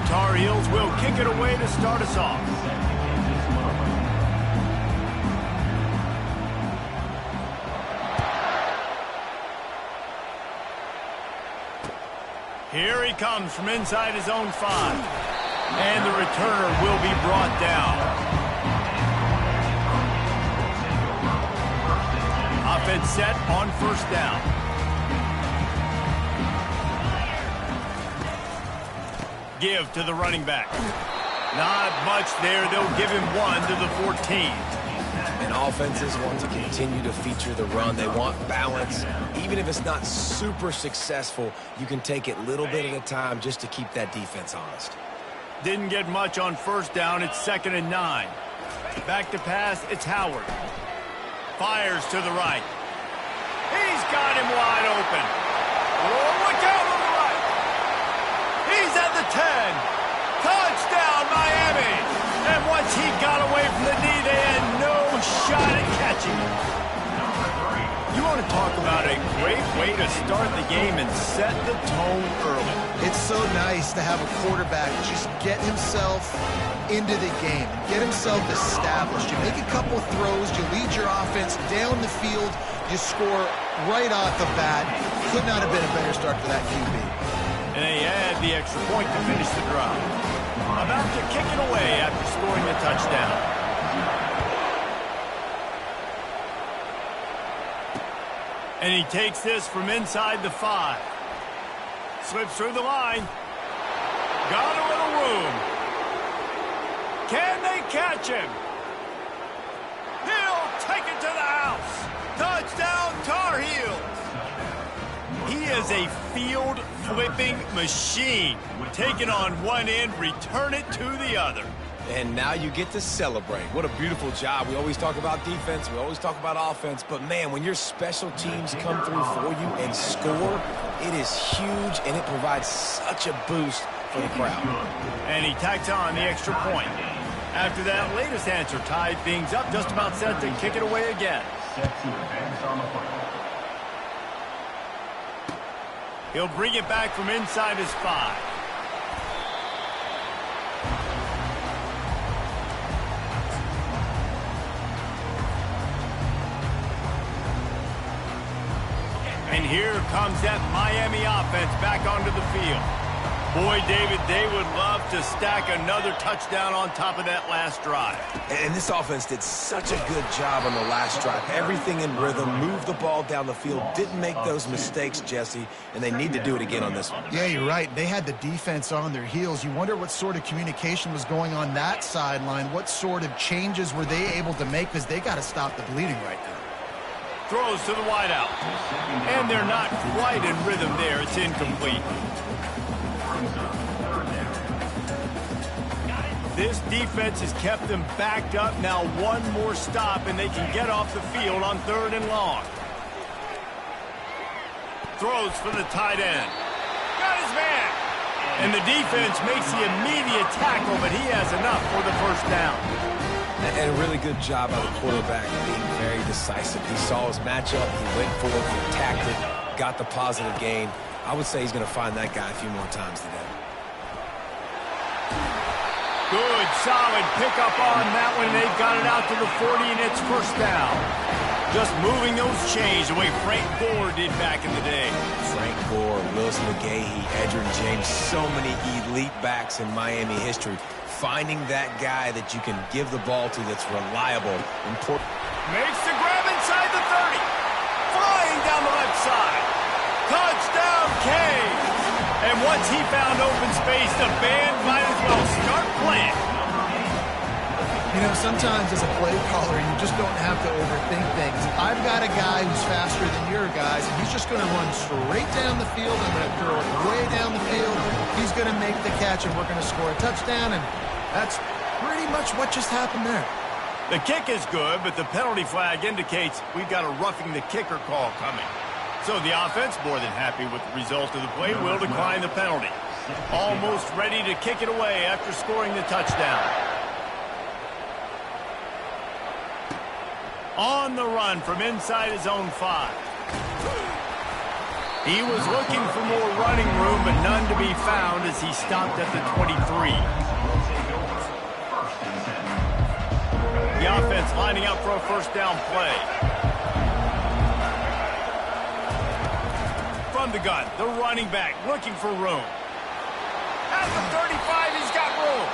Tar Heels will kick it away to start us off. Here he comes from inside his own 5. And the returner will be brought down. Offense set on first down. Give to the running back. Not much there. They'll give him 1 to the 14. And offenses want to continue to feature the run. They want balance. Even if it's not super successful, you can take it little bit at a time just to keep that defense honest. Didn't get much on first down. It's 2nd and 9. Back to pass. It's Howard. Fires to the right. He's got him wide open. Oh, look out on the right. He's at the 10. Touchdown, Miami. And once he got away from the knee, they had no shot at catching him. You want to talk about a great way to start the game and set the tone early. It's so nice to have a quarterback just get himself into the game, get himself established. You make a couple throws, you lead your offense down the field, you score right off the bat. Could not have been a better start for that QB. And they add the extra point to finish the drive. About to kick it away after scoring the touchdown. And he takes this from inside the 5. Slips through the line. Got a little room. Can they catch him? He'll take it to the house. Touchdown, Tar Heels. He is a field-flipping machine. Take it on one end, return it to the other. And now you get to celebrate. What a beautiful job. We always talk about defense. We always talk about offense. But, man, when your special teams come through for you and score, it is huge, and it provides such a boost for the crowd. And he tacks on the extra point. After that latest answer tied things up, just about set to kick it away again. He'll bring it back from inside his 5. And here comes that Miami offense back onto the field. Boy, David, they would love to stack another touchdown on top of that last drive. And this offense did such a good job on the last drive. Everything in rhythm, moved the ball down the field, didn't make those mistakes, Jesse, and they need to do it again on this one. Yeah, you're right. They had the defense on their heels. You wonder what sort of communication was going on that sideline. What sort of changes were they able to make, because they got to stop the bleeding right now. Throws to the wideout. And they're not quite in rhythm there. It's incomplete. This defense has kept them backed up. Now one more stop, and they can get off the field on 3rd and long. Throws for the tight end. Got his man. And the defense makes the immediate tackle, but he has enough for the first down. And a really good job by the quarterback being very decisive. He saw his matchup, he went for it, he attacked it, got the positive gain. I would say he's going to find that guy a few more times today. Good, solid pickup on that one. They've got it out to the 40, and it's first down. Just moving those chains the way Frank Gore did back in the day. Frank Gore, Wilson McGahee, Edgerrin James, so many elite backs in Miami history. Finding that guy that you can give the ball to that's reliable. Important. Makes the grab inside the 30. Flying down the left side. Touchdown, Cade. And once he found open space, the band might as well start playing. You know, sometimes as a play caller, you just don't have to overthink things. I've got a guy who's faster than your guys, and he's just going to run straight down the field. I'm going to throw it way down the field. He's going to make the catch, and we're going to score a touchdown, and that's pretty much what just happened there. The kick is good, but the penalty flag indicates we've got a roughing the kicker call coming. So the offense, more than happy with the result of the play, will decline the penalty. Almost ready to kick it away after scoring the touchdown. On the run from inside his own 5. He was looking for more running running room, but none to be found as he stopped at the 23. The offense lining up for a first down play. From the gun, the running back looking for room. At the 35, he's got room.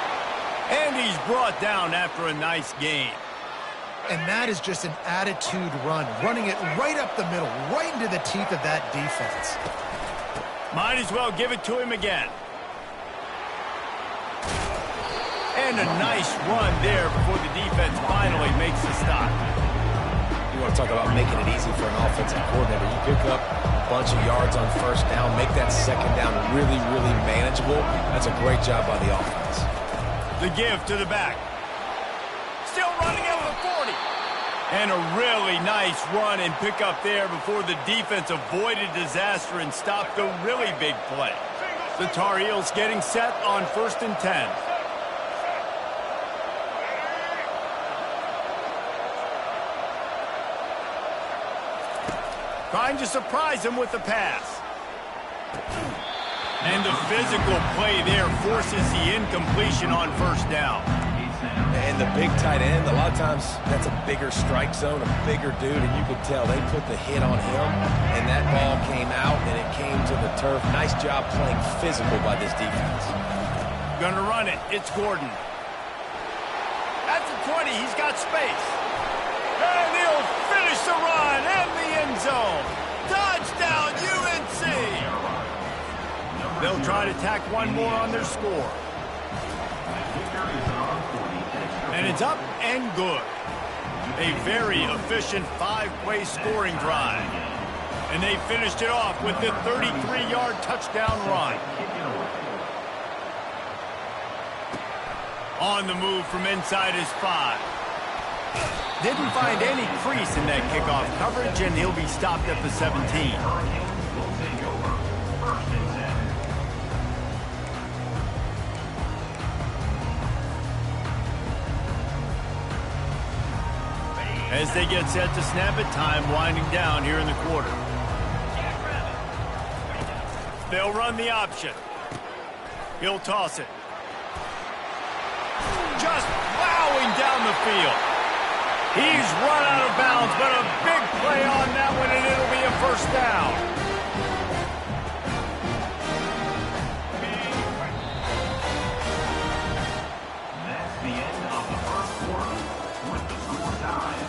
And he's brought down after a nice gain. And that is just an attitude run, running it right up the middle, right into the teeth of that defense. Might as well give it to him again. And a nice run there before the defense finally makes the stop. You want to talk about making it easy for an offensive coordinator. You pick up a bunch of yards on first down, make that second down really, really manageable. That's a great job by the offense. The give to the back. Still running at the 40. And a really nice run and pick up there before the defense avoided disaster and stopped a really big play. The Tar Heels getting set on 1st and 10. Trying to surprise him with the pass. And the physical play there forces the incompletion on first down. And the big tight end, a lot of times that's a bigger strike zone, a bigger dude, and you could tell they put the hit on him, and that ball came out, and it came to the turf. Nice job playing physical by this defense. Gonna run it. It's Gordon. At the 20, he's got space. And he'll finish the run in the end zone. Touchdown, UNC! They'll try to tack one more on their score. And it's up and good. A very efficient 5-play scoring drive. And they finished it off with the 33-yard touchdown run. On the move from inside his 5. Didn't find any crease in that kickoff coverage, and he'll be stopped at the 17. As they get set to snap it, time winding down here in the quarter. They'll run the option. He'll toss it. Just plowing down the field. He's run out of bounds, but a big play on that one, and it'll be a first down. That's the end of the first quarter with the score tied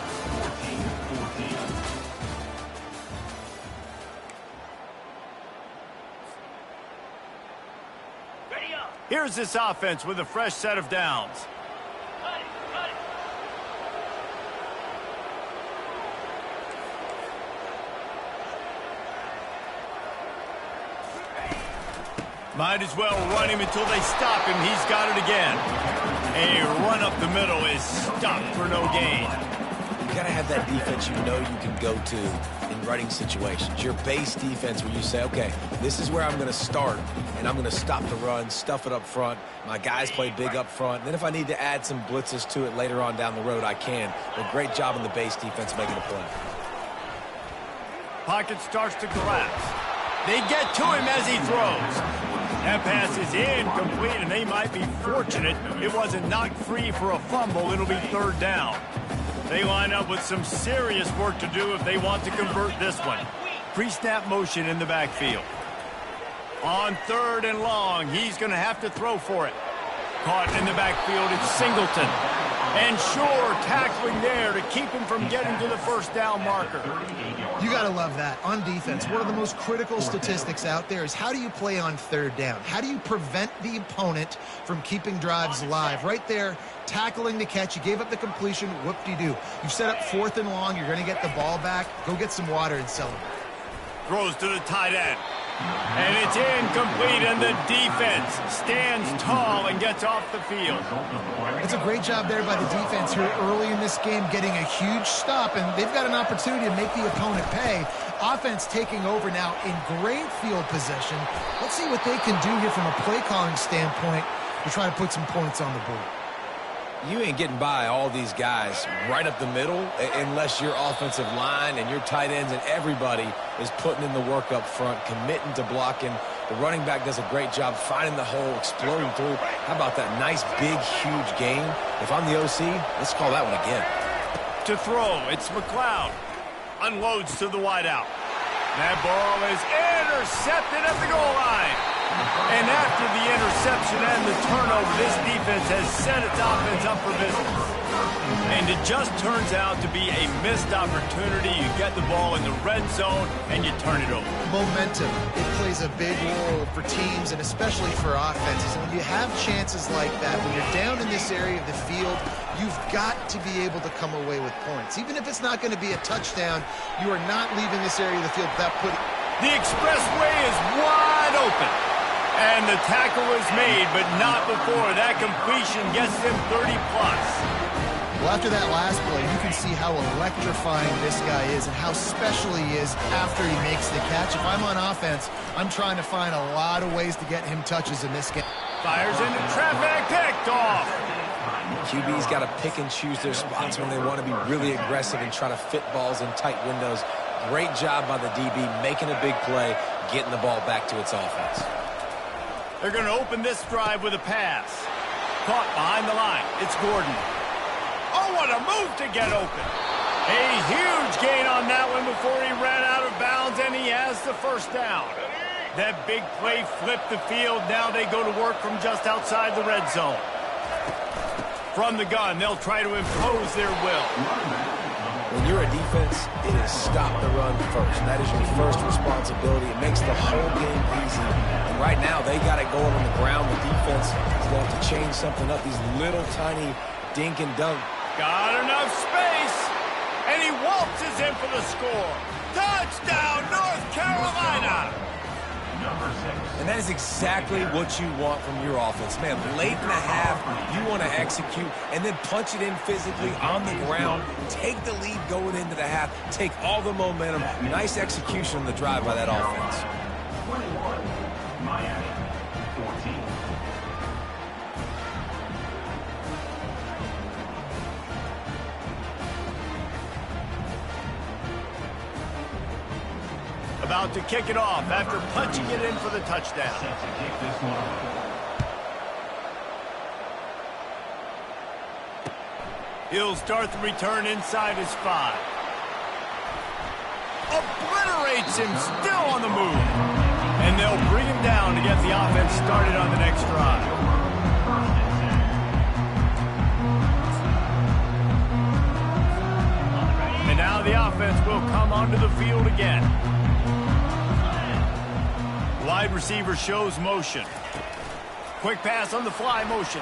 14-14. Ready up. Here's this offense with a fresh set of downs. Might as well run him until they stop him. He's got it again. A run up the middle is stopped for no gain. You got to have that defense you know you can go to in running situations. Your base defense where you say, okay, this is where I'm going to start, and I'm going to stop the run, stuff it up front. My guys play big up front. And then if I need to add some blitzes to it later on down the road, I can. But great job in the base defense making a play. Pocket starts to collapse. They get to him as he throws. That pass is incomplete, and they might be fortunate it wasn't knocked free for a fumble. It'll be third down. They line up with some serious work to do if they want to convert this one. Pre-snap motion in the backfield. On 3rd and long, he's going to have to throw for it. Caught in the backfield, it's Singleton. And sure, tackling there to keep him from getting to the first down marker. You got to love that. On defense, one of the most critical statistics out there is how do you play on 3rd down? How do you prevent the opponent from keeping drives alive? Right there, tackling the catch. You gave up the completion. Whoop-de-doo. You've set up 4th and long. You're going to get the ball back. Go get some water and celebrate. Throws to the tight end. And it's incomplete, and the defense stands tall and gets off the field. It's a great job there by the defense here early in this game, getting a huge stop, and they've got an opportunity to make the opponent pay. Offense taking over now in great field possession. Let's see what they can do here from a play calling standpoint to try to put some points on the board. You ain't getting by all these guys right up the middle unless your offensive line and your tight ends and everybody is putting in the work up front, committing to blocking The running back does a great job finding the hole, exploding through. How about that nice, big, huge gain? If I'm the OC, let's call that one again. To throw, it's McLeod. Unloads to the wideout. That ball is intercepted at the goal line. And after the interception and the turnover, this defense has set its offense up for business. And it just turns out to be a missed opportunity. You get the ball in the red zone, and you turn it over. Momentum. It plays a big role for teams and especially for offenses. And when you have chances like that, when you're down in this area of the field, you've got to be able to come away with points. Even if it's not going to be a touchdown, you are not leaving this area of the field without putting... The expressway is wide open. And the tackle is made, but not before that completion gets them 30+. Well, after that last play, you can see how electrifying this guy is and how special he is after he makes the catch. If I'm on offense, I'm trying to find a lot of ways to get him touches in this game. Fires into traffic, picked off. QB's got to pick and choose their spots when they want to be really aggressive and try to fit balls in tight windows. Great job by the DB making a big play, getting the ball back to its offense. They're going to open this drive with a pass. Caught behind the line. It's Gordon. Oh, what a move to get open. A huge gain on that one before he ran out of bounds, and he has the first down. That big play flipped the field. Now they go to work from just outside the red zone. From the gun, they'll try to impose their will. When you're a defense, it is stop the run first. That is your first responsibility. It makes the whole game easy. And right now, they got it going on the ground. The defense is going to have to change something up. These little tiny dink and dunk. Got enough space, and he waltzes in for the score. Touchdown, North Carolina! And that is exactly what you want from your offense. Man, late in the half, you want to execute and then punch it in physically on the ground, take the lead going into the half, take all the momentum. Nice execution on the drive by that offense. 21, Miami, 14. About to kick it off after punching it in for the touchdown. Set to kick this one off. He'll start the return inside his 5. Obliterates him, still on the move. And they'll bring him down to get the offense started on the next drive. And now the offense will come onto the field again. Wide receiver shows motion. Quick pass on the fly motion.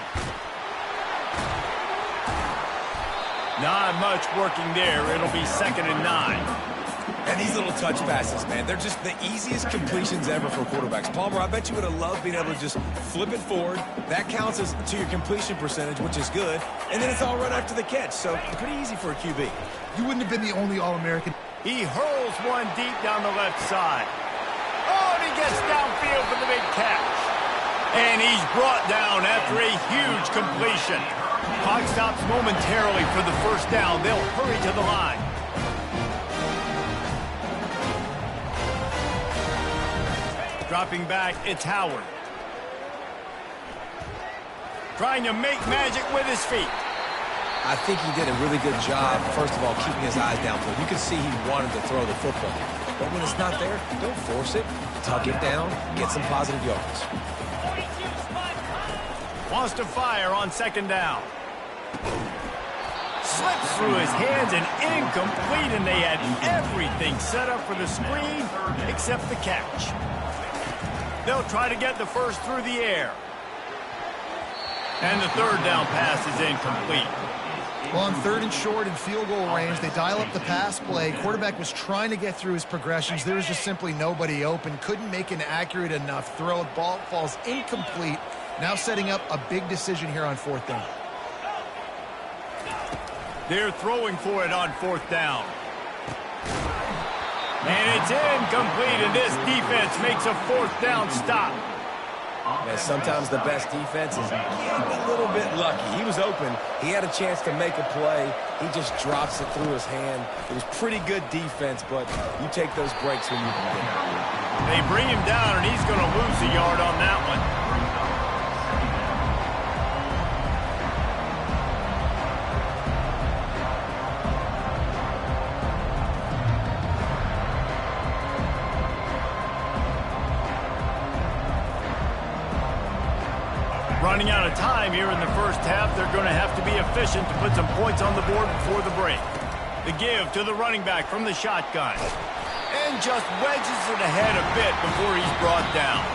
Not much working there. It'll be 2nd and 9. And these little touch passes, man, they're just the easiest completions ever for quarterbacks. Palmer, I bet you would have loved being able to just flip it forward. That counts as to your completion percentage, which is good. And then it's all right after the catch, so pretty easy for a QB. You wouldn't have been the only All-American. He hurls one deep down the left side. Oh, and he gets downfield for the big catch. And he's brought down after a huge completion. Clock stops momentarily for the first down. They'll hurry to the line. Dropping back, it's Howard. Trying to make magic with his feet. I think he did a really good job, first of all, keeping his eyes downfield. You could see he wanted to throw the football. But when it's not there, don't force it. Tuck it down, get some positive yards. Wants to fire on 2nd down. Slips through his hands and incomplete, and they had everything set up for the screen except the catch. They'll try to get the first through the air. And the 3rd down pass is incomplete. Well, on 3rd and short in field goal range, they dial up the pass play. Quarterback was trying to get through his progressions. There was just simply nobody open. Couldn't make an accurate enough throw. Ball falls incomplete. Now setting up a big decision here on 4th down. They're throwing for it on 4th down. And it's incomplete, and this defense makes a 4th down stop. And sometimes the best defense is a little bit lucky. He was open. He had a chance to make a play. He just drops it through his hand. It was pretty good defense, but you take those breaks when you can get it. They bring him down, and he's going to lose a yard on that one. Running out of time here in the first half, they're going to have to be efficient to put some points on the board before the break. The give to the running back from the shotgun. And just wedges it ahead a bit before he's brought down.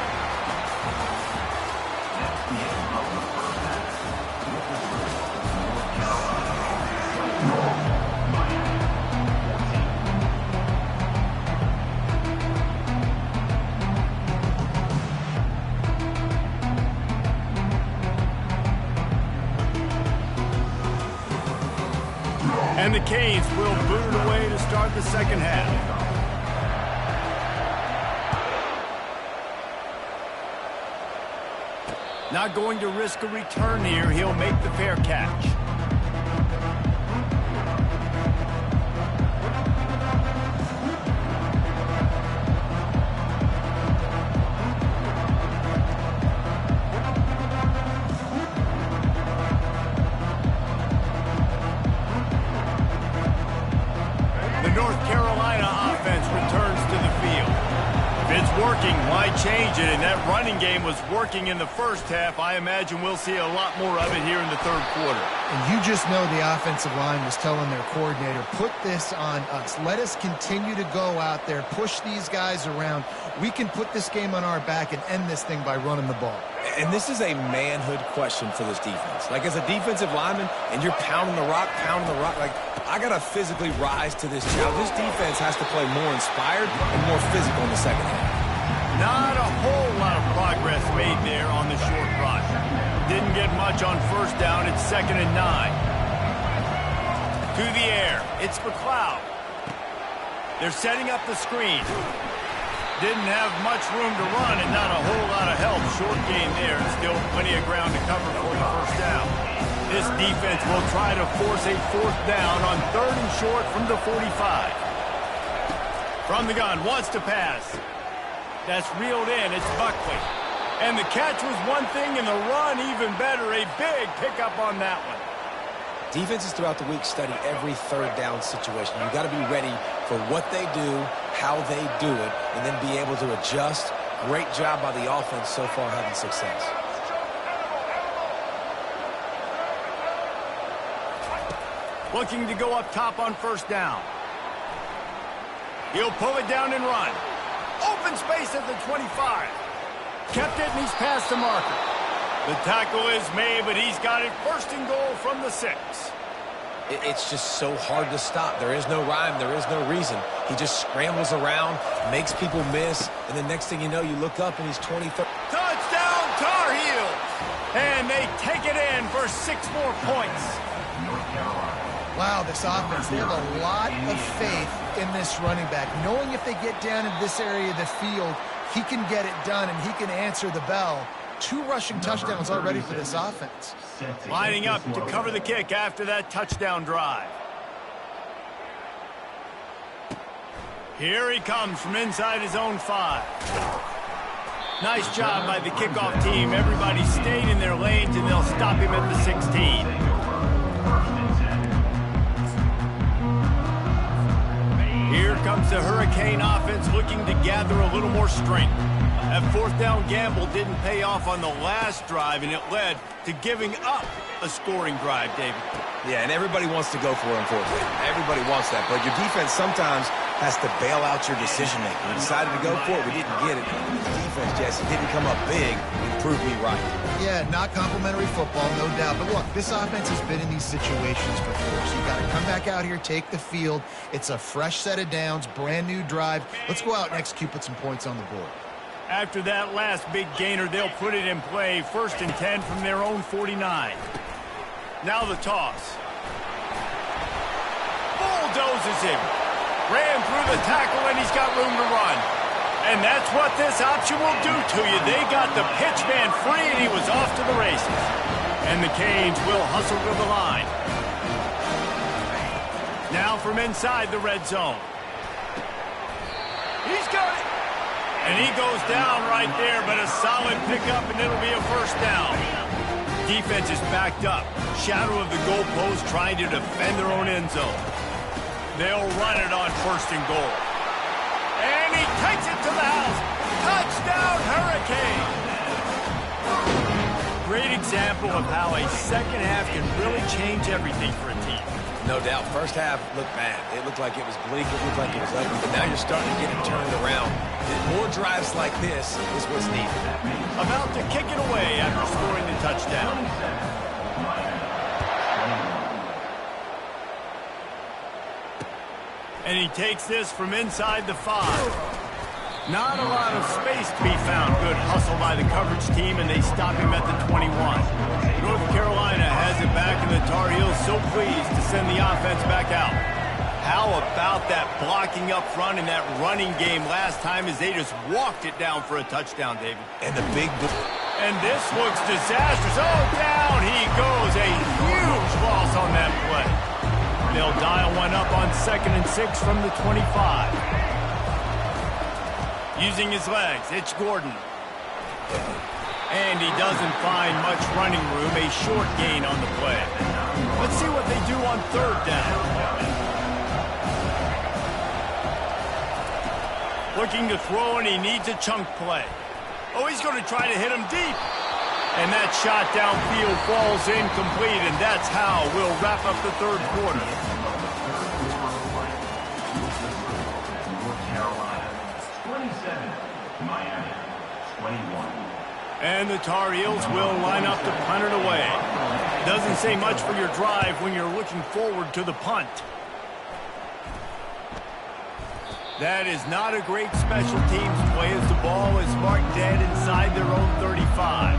And the Canes will boot it away to start the second half. Not going to risk a return here. He'll make the fair catch. Change it, and that running game was working in the first half. I imagine we'll see a lot more of it here in the third quarter. And you just know the offensive line was telling their coordinator, put this on us. Let us continue to go out there, push these guys around. We can put this game on our back and end this thing by running the ball. And this is a manhood question for this defense. Like, as a defensive lineman, and you're pounding the rock, like, I got to physically rise to this challenge. This defense has to play more inspired and more physical in the second half. Not a whole lot of progress made there on the short run. Didn't get much on first down. It's 2nd and 9. To the air. It's McLeod. They're setting up the screen. Didn't have much room to run and not a whole lot of help. Short gain there and still plenty of ground to cover for the first down. This defense will try to force a fourth down on 3rd and short from the 45. From the gun, wants to pass. That's reeled in. It's Buckley. And the catch was one thing, and the run even better. A big pickup on that one. Defenses throughout the week study every third down situation. You've got to be ready for what they do, how they do it, and then be able to adjust. Great job by the offense so far having success. Looking to go up top on first down. He'll pull it down and run. Open space at the 25. Kept it, and he's past the marker. The tackle is made, but he's got it 1st and goal from the 6. It's just so hard to stop. There is no rhyme. There is no reason. He just scrambles around, makes people miss, and the next thing you know, you look up, and he's 23. Touchdown, Tar Heels! And they take it in for 6 more points. Wow, this offense, they have a lot of faith in this running back. Knowing if they get down in this area of the field, he can get it done and he can answer the bell. 2 rushing touchdowns already for this offense. Lining up to cover the kick after that touchdown drive. Here he comes from inside his own 5. Nice job by the kickoff team. Everybody stayed in their lanes, and they'll stop him at the 16. Here comes the Hurricane offense looking to gather a little more strength. That 4th down gamble didn't pay off on the last drive, and it led to giving up a scoring drive, David. Yeah, and everybody wants to go for it, unfortunately. Everybody wants that, but your defense sometimes has to bail out your decision-making. We decided to go for it. We didn't get it. The defense, Jesse, didn't come up big and prove me right. Yeah, not complimentary football, no doubt. But look, this offense has been in these situations before, so you got to come back out here, take the field. It's a fresh set of downs, brand new drive. Let's go out and execute, put some points on the board. After that last big gainer, they'll put it in play. 1st and 10 from their own 49. Now the toss. Bulldozes him. Ran through the tackle, and he's got room to run. And that's what this option will do to you. They got the pitch man free, and he was off to the races. And the Canes will hustle to the line. Now from inside the red zone. He's got it. And he goes down right there, but a solid pickup, and it'll be a first down. Defense is backed up. Shadow of the goalpost trying to defend their own end zone. They'll run it on first and goal. And he takes it to the house. Touchdown, Hurricane! Great example of how a second half can really change everything for a team. No doubt. First half looked bad. It looked like it was bleak. It looked like it was ugly. But now you're starting to get it turned around. More drives like this is what's needed. About to kick it away after scoring the touchdown. And he takes this from inside the 5. Not a lot of space to be found. Good hustle by the coverage team, and they stop him at the 21. North Carolina has it back, and the Tar Heels so pleased to send the offense back out. How about that blocking up front in that running game last time as they just walked it down for a touchdown, David? And the big... And this looks disastrous. Oh, down he goes. A huge loss on that play. They'll dial one up on 2nd and 6 from the 25. Using his legs, it's Gordon. And he doesn't find much running room, a short gain on the play. Let's see what they do on 3rd down. Looking to throw, and he needs a chunk play. Oh, he's going to try to hit him deep. And that shot downfield falls incomplete, and that's how we'll wrap up the 3rd quarter. And the Tar Heels will line up to punt it away. Doesn't say much for your drive when you're looking forward to the punt. That is not a great special teams play as the ball is marked dead inside their own 35.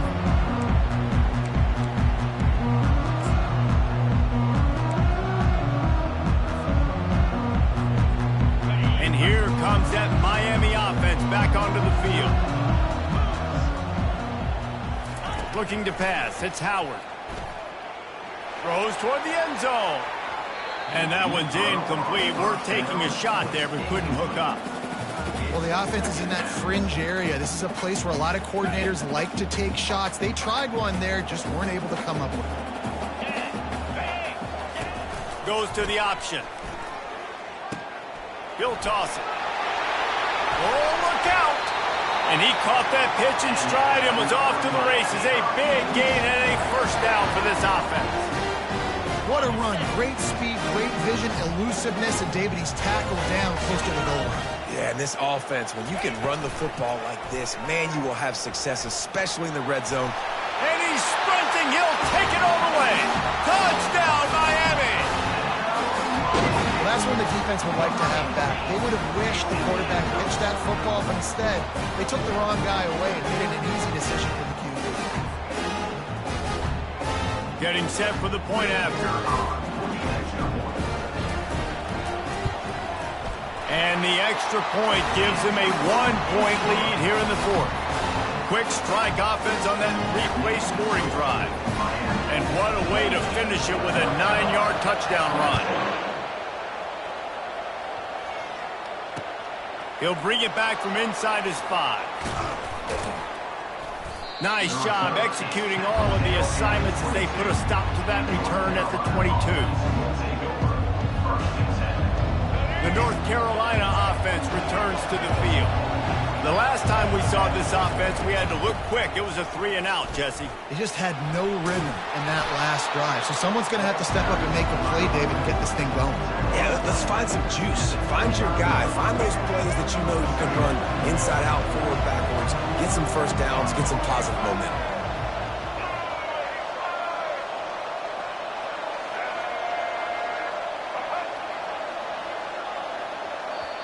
And here comes that Miami offense back onto the field. Looking to pass, it's Howard. Throws toward the end zone. And that one's incomplete. We're taking a shot there, but couldn't hook up. Well, the offense is in that fringe area. This is a place where a lot of coordinators like to take shots. They tried one there, just weren't able to come up with it. Goes to the option. He'll toss it. Oh, look out! And he caught that pitch in stride and was off to the races. A big gain and a first down for this offense. What a run. Great speed, great vision, elusiveness, and David, he's tackled down close to the goal line. Yeah, and this offense, when you can run the football like this, man, you will have success, especially in the red zone. And he's sprinting. He'll take it all the way. Touchdown, Miami! Well, that's when the defense would like to have back. They would have wished the quarterback pitched that football, but instead, they took the wrong guy away and made it an easy decision for the QB. Getting set for the point after. And the extra point gives them a 1-point lead here in the 4th. Quick strike offense on that 3-play scoring drive. And what a way to finish it with a 9-yard touchdown run. He'll bring it back from inside his 5. Nice job executing all of the assignments as they put a stop to that return at the 22. The North Carolina offense returns to the field. The last time we saw this offense, we had to look quick. It was a 3-and-out, Jesse. They just had no rhythm in that last drive. So someone's going to have to step up and make a play, David, and get this thing going. Yeah, let's find some juice. Find your guy. Find those plays that you know you can run inside out, forward, backwards. Get some first downs. Get some positive momentum.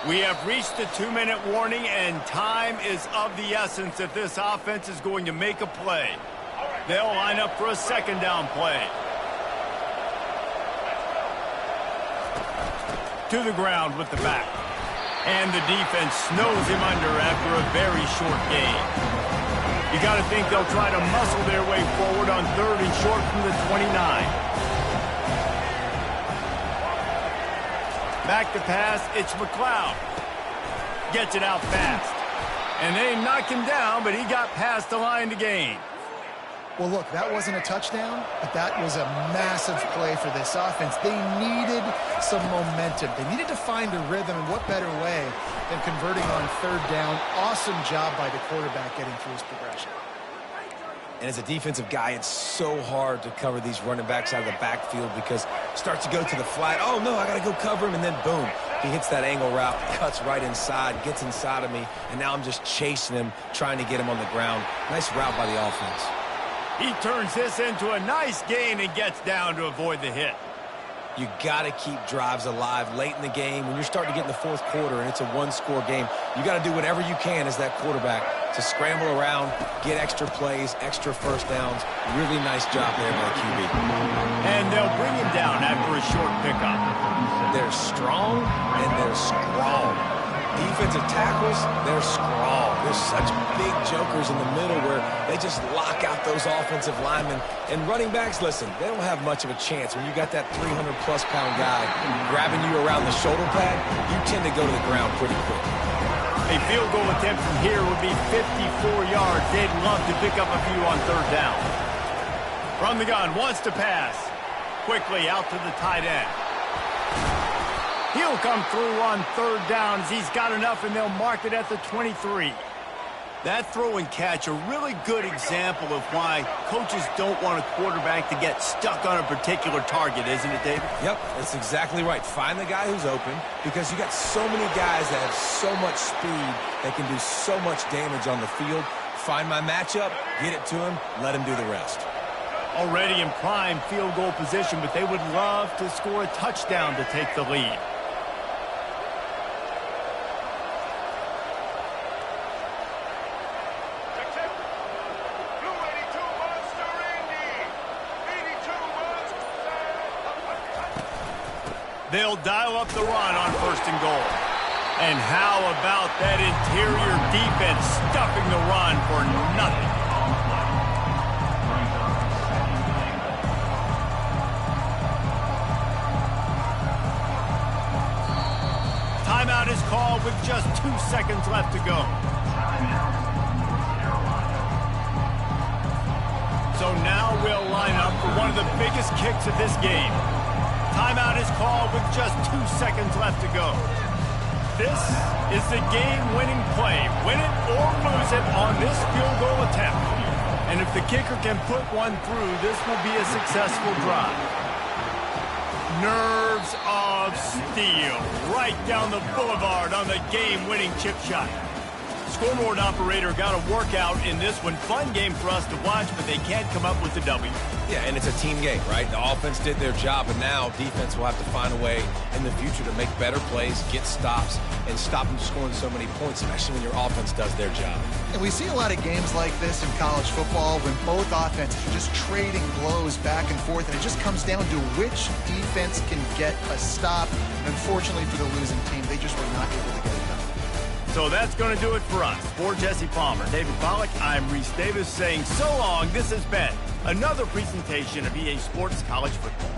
We have reached the 2-minute warning, and time is of the essence if this offense is going to make a play. They'll line up for a 2nd down play. To the ground with the back. And the defense snows him under after a very short gain. You got to think they'll try to muscle their way forward on 3rd and short from the 29. Back to pass, it's McLeod. Gets it out fast. And they knocked him down, but he got past the line to gain. Well, look, that wasn't a touchdown, but that was a massive play for this offense. They needed some momentum. They needed to find a rhythm, and what better way than converting on 3rd down. Awesome job by the quarterback getting through his progression. And as a defensive guy, it's so hard to cover these running backs out of the backfield because starts to go to the flat. Oh, no, I got to go cover him, and then boom. He hits that angle route, cuts right inside, gets inside of me, and now I'm just chasing him, trying to get him on the ground. Nice route by the offense. He turns this into a nice gain and gets down to avoid the hit. You got to keep drives alive late in the game. When you're starting to get in the 4th quarter and it's a 1-score game, you got to do whatever you can as that quarterback to scramble around, get extra plays, extra 1st downs. Really nice job there by QB. And they'll bring him down after a short pickup. They're strong and they're strong. Defensive tackles, they're strong. There's such big jokers in the middle where they just lock out those offensive linemen. And running backs, listen, they don't have much of a chance. When you got that 300-plus pound guy grabbing you around the shoulder pad, you tend to go to the ground pretty quick. A field goal attempt from here would be 54 yards. They'd love to pick up a few on 3rd down. From the gun, wants to pass. Quickly out to the tight end. He'll come through on 3rd down as he's got enough, and they'll mark it at the 23. That throw and catch, a really good example of why coaches don't want a quarterback to get stuck on a particular target, isn't it, David? Yep, that's exactly right. Find the guy who's open because you got so many guys that have so much speed that can do so much damage on the field. Find my matchup, get it to him, let him do the rest. Already in prime field goal position, but they would love to score a touchdown to take the lead. They'll dial up the run on 1st and goal. And how about that interior defense stuffing the run for nothing? Timeout is called with just 2 seconds left to go. So now we'll line up for one of the biggest kicks of this game. Timeout is called with just 2 seconds left to go. This is the game-winning play. Win it or lose it on this field goal attempt. And if the kicker can put one through, this will be a successful drive. Nerves of steel right down the boulevard on the game-winning chip shot. Scoreboard operator got a workout in this one. Fun game for us to watch, but they can't come up with the W. Yeah, and it's a team game, right? The offense did their job, and now defense will have to find a way in the future to make better plays, get stops, and stop them scoring so many points, especially when your offense does their job. And we see a lot of games like this in college football when both offenses are just trading blows back and forth, and it just comes down to which defense can get a stop. And unfortunately for the losing team, they just were not able to get it done. So that's going to do it for us. For Jesse Palmer, David Pollack, I'm Reese Davis saying so long. This has been another presentation of EA Sports College Football.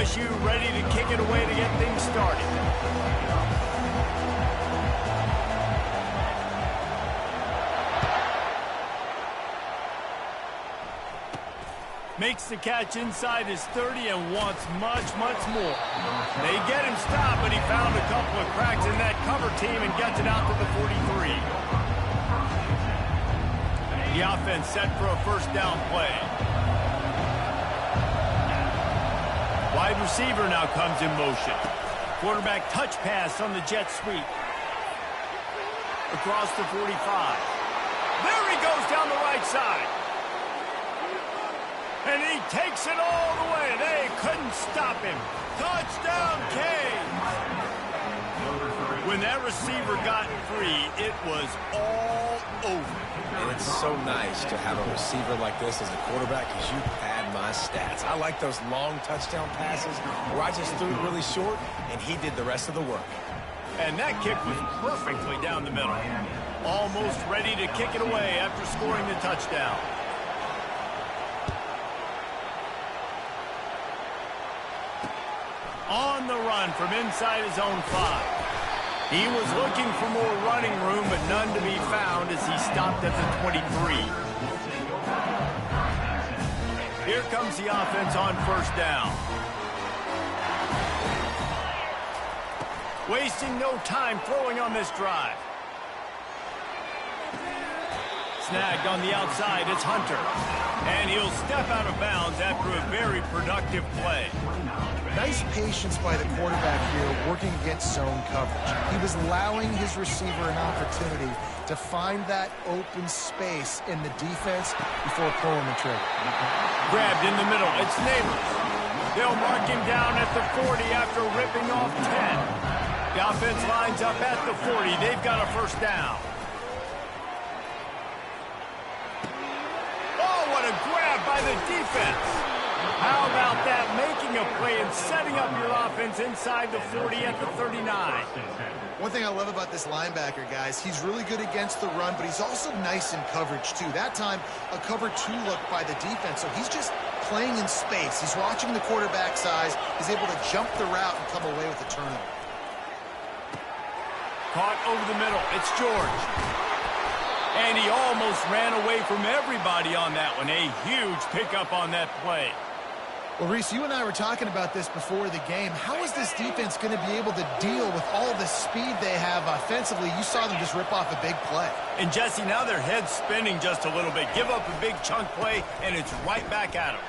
LSU ready to kick it away to get things started. Makes the catch inside his 30 and wants much, much more. They get him stopped, but he found a couple of cracks in that cover team and gets it out to the 43. The offense set for a first down play. Wide receiver now comes in motion. Quarterback touch pass on the jet sweep. Across the 45. There he goes down the right side. And he takes it all the way. They couldn't stop him. Touchdown, Canes. When that receiver got free, it was all over. And it's so nice to have a receiver like this as a quarterback because you pad my stats. I like those long touchdown passes where I just threw it really short and he did the rest of the work. And that kick was perfectly down the middle. Almost ready to kick it away after scoring the touchdown. On the run from inside his own 5. He was looking for more running room, but none to be found as he stopped at the 23. Here comes the offense on first down. Wasting no time throwing on this drive. Snagged on the outside, it's Hunter. And he'll step out of bounds after a very productive play. Nice patience by the quarterback here working against zone coverage. He was allowing his receiver an opportunity to find that open space in the defense before pulling the trigger. Grabbed in the middle, it's Neighbors. They'll mark him down at the 40 after ripping off 10. The offense lines up at the 40. They've got a first down. Oh, what a grab by the defense. How about that, making a play and setting up your offense inside the 40 at the 39. One thing I love about this linebacker, guys, he's really good against the run, but he's also nice in coverage, too. That time, a cover 2 look by the defense, so he's just playing in space. He's watching the quarterback's eyes. He's able to jump the route and come away with a turnover. Caught over the middle. It's George. And he almost ran away from everybody on that one. A huge pickup on that play. Well, Reese, you and I were talking about this before the game. How is this defense going to be able to deal with all the speed they have offensively? You saw them just rip off a big play. And, Jesse, now their head's spinning just a little bit. Give up a big chunk play, and it's right back at them.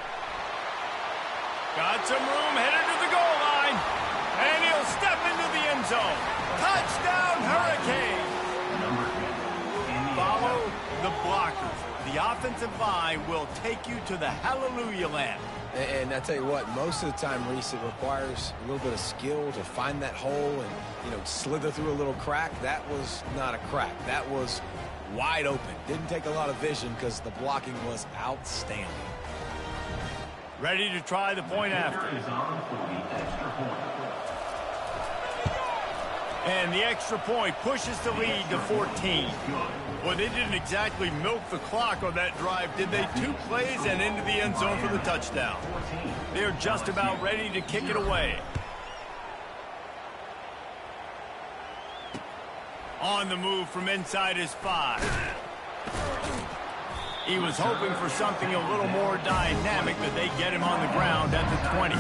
Got some room, headed to the goal line. And he'll step into the end zone. Touchdown, Hurricanes. Follow the blockers. The offensive line will take you to the hallelujah land. And I tell you what, most of the time, Reese, it requires a little bit of skill to find that hole and, slither through a little crack. That was not a crack. That was wide open. Didn't take a lot of vision because the blocking was outstanding. Ready to try the point after. And the extra point pushes the lead to 14. Well, they didn't exactly milk the clock on that drive, did they? 2 plays and into the end zone for the touchdown. They're just about ready to kick it away. On the move from inside his 5. He was hoping for something a little more dynamic, but they get him on the ground at the 20.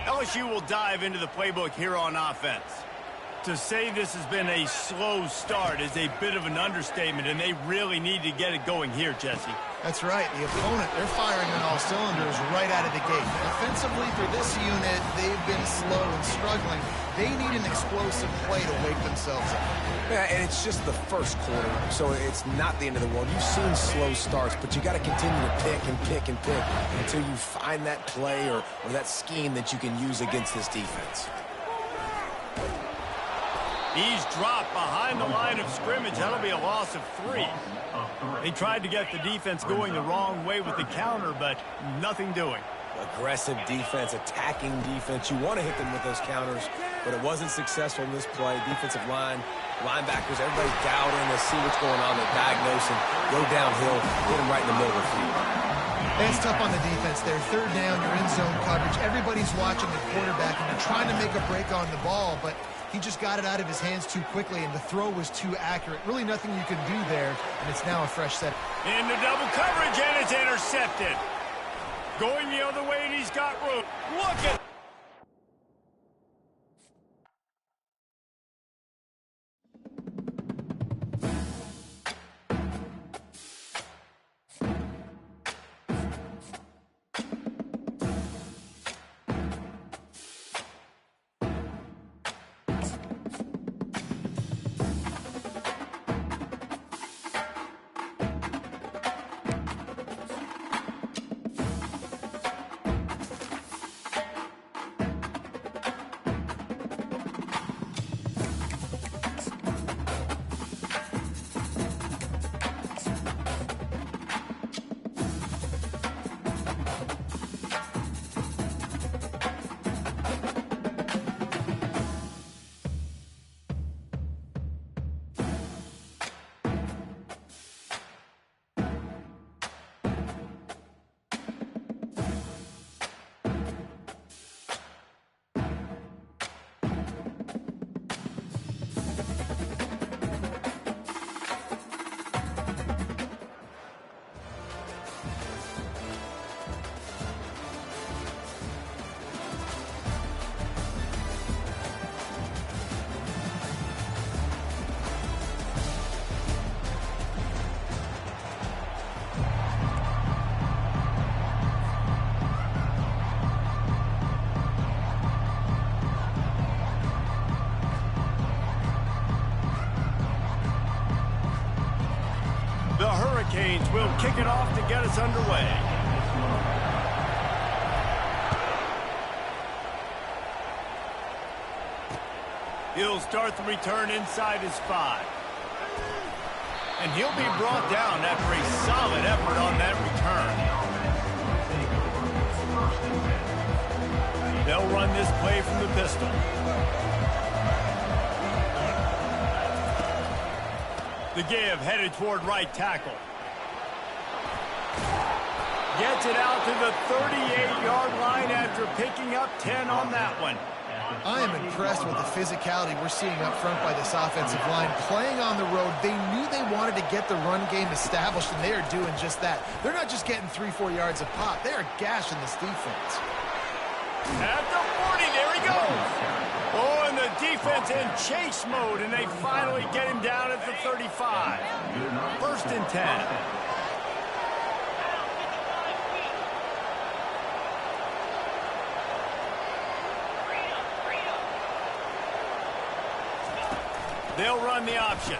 LSU will dive into the playbook here on offense. To say this has been a slow start is a bit of an understatement, and they really need to get it going here, Jesse. That's right. The opponent, they're firing on all cylinders right out of the gate. Offensively, for this unit, they've been slow and struggling. They need an explosive play to wake themselves up. Yeah, and it's just the first quarter, so it's not the end of the world. You've seen slow starts, but you got to continue to pick and pick and pick until you find that play or that scheme that you can use against this defense. He's dropped behind the line of scrimmage. That'll be a loss of 3. They tried to get the defense going the wrong way with the counter, but nothing doing. Aggressive defense, attacking defense. You want to hit them with those counters, but it wasn't successful in this play. Defensive line, linebackers, everybody's dialed in to see what's going on. They're diagnosing, go downhill, hit him right in the middle of the field. It's tough on the defense there. Third down, you're in zone coverage. Everybody's watching the quarterback, and you're trying to make a break on the ball, but he just got it out of his hands too quickly, and the throw was too accurate. Really nothing you can do there, and it's now a fresh set. Into double coverage, and it's intercepted. Going the other way, and he's got room. Look at... The Hurricanes will kick it off to get us underway. He'll start the return inside his 5. And he'll be brought down after a solid effort on that return. They'll run this play from the pistol. The give headed toward right tackle. Gets it out to the 38-yard line after picking up 10 on that one. I am impressed with the physicality we're seeing up front by this offensive line. Playing on the road, they knew they wanted to get the run game established, and they are doing just that. They're not just getting 3-4 yards a pop. They are gashing this defense. At the 40, there he goes. Oh, and the defense in chase mode, and they finally get him down at the 35. 1st and 10. They'll run the option.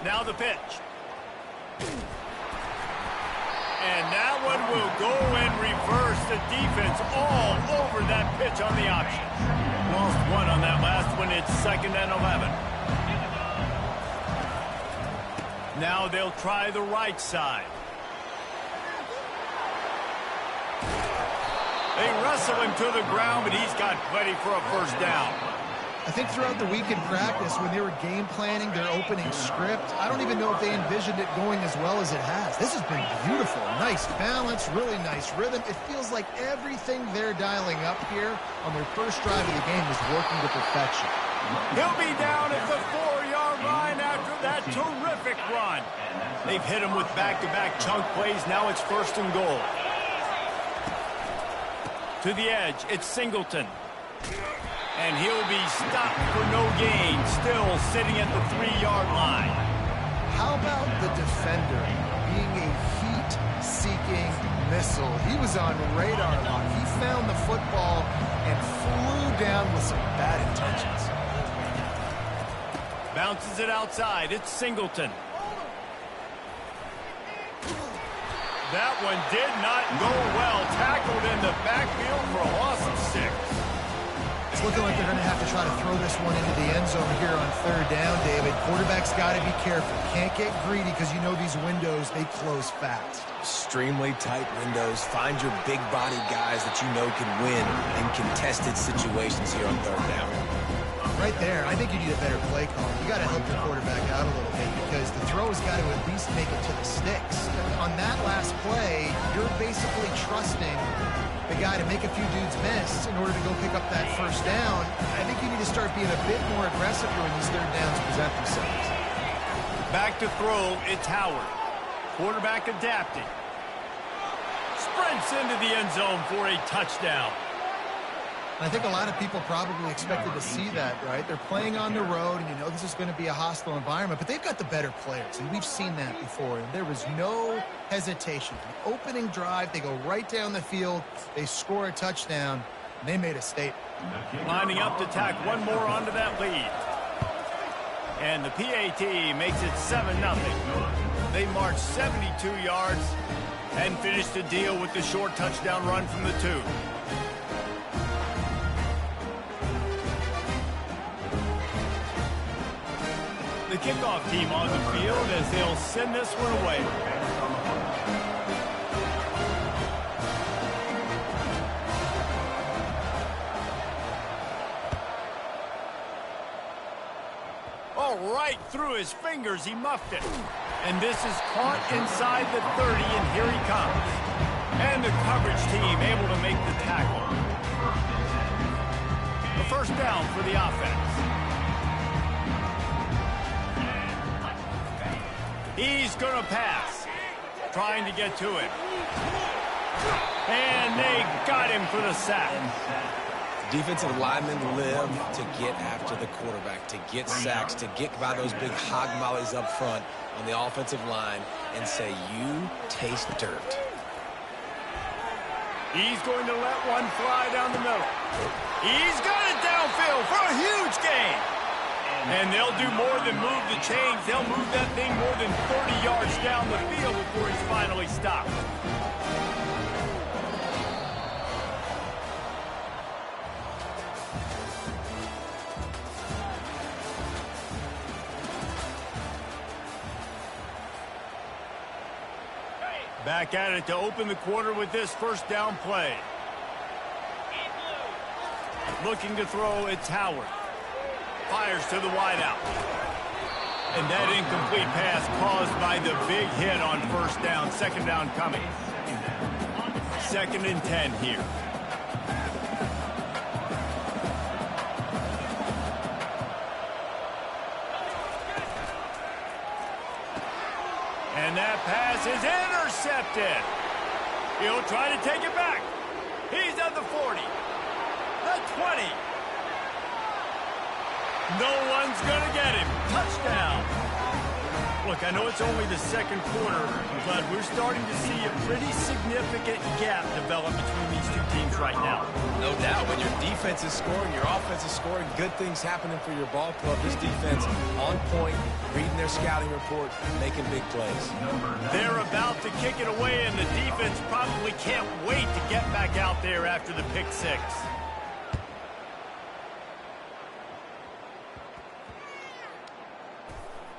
Now the pitch. And that one will go in reverse. The defense all over that pitch on the option. Lost one on that last one. It's 2nd and 11. Now they'll try the right side. They wrestle him to the ground, but he's got plenty for a 1st down. I think throughout the week in practice, when they were game planning their opening script, I don't even know if they envisioned it going as well as it has. This has been beautiful. Nice balance, really nice rhythm. It feels like everything they're dialing up here on their first drive of the game is working to perfection. He'll be down at the 4-yard line after that terrific run. They've hit him with back-to-back chunk plays. Now it's 1st and goal. To the edge, it's Singleton. And he'll be stopped for no gain, still sitting at the 3-yard line. How about the defender being a heat-seeking missile? He was on radar lock. He found the football and flew down with some bad intentions. Bounces it outside. It's Singleton. That one did not go well. Tackled in the backfield for a loss of 6. It's looking like they're going to have to try to throw this one into the end zone here on 3rd down, David. Quarterback's got to be careful. Can't get greedy because you know these windows, they close fast. Extremely tight windows. Find your big-bodied guys that you know can win in contested situations here on 3rd down. Right there, I think you need a better play call. You got to help the quarterback out a little bit because the throw has got to at least make it to the sticks. On that last play, you're basically trusting the guy to make a few dudes miss in order to go pick up that first down. I think you need to start being a bit more aggressive here when these third downs present themselves. Back to throw, it's Howard. Quarterback adapting. Sprints into the end zone for a touchdown. I think a lot of people probably expected to see that, right? They're playing on the road, and you know this is going to be a hostile environment, but they've got the better players, and we've seen that before. And there was no hesitation. The opening drive, they go right down the field, they score a touchdown, and they made a statement. Lining up to tack one more onto that lead. And the PAT makes it 7-0. They march 72 yards and finish the deal with the short touchdown run from the 2. The kickoff team on the field as they'll send this one away. Oh, right through his fingers, he muffed it. And this is caught inside the 30, and here he comes. And the coverage team able to make the tackle. The first down for the offense. He's going to pass. Trying to get to it. And they got him for the sack. Defensive linemen live to get after the quarterback, to get sacks, to get by those big hog mollies up front on the offensive line and say, you taste dirt. He's going to let one fly down the middle. He's got it downfield for a huge gain. And they'll do more than move the chains. They'll move that thing more than 30 yards down the field before he's finally stopped. Back at it to open the quarter with this first down play. Looking to throw, it's Howard. Fires to the wideout. And that incomplete pass caused by the big hit on first down. Second down coming. 2nd and 10 here. And that pass is intercepted. He'll try to take it back. He's at the 40. The 20. No one's going to get him. Touchdown. Look, I know it's only the second quarter, but we're starting to see a pretty significant gap develop between these two teams right now. No doubt. When your defense is scoring, your offense is scoring, good things happening for your ball club. This defense on point, reading their scouting report, making big plays. They're about to kick it away, and the defense probably can't wait to get back out there after the pick six.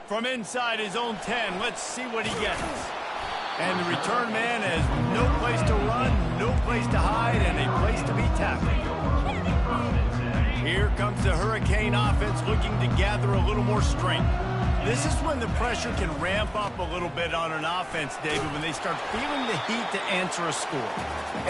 From inside his own 10, let's see what he gets. And the return man has no place to run, no place to hide, and a place to be tackled. Here comes the Hurricane offense looking to gather a little more strength. This is when the pressure can ramp up a little bit on an offense, David, when they start feeling the heat to answer a score.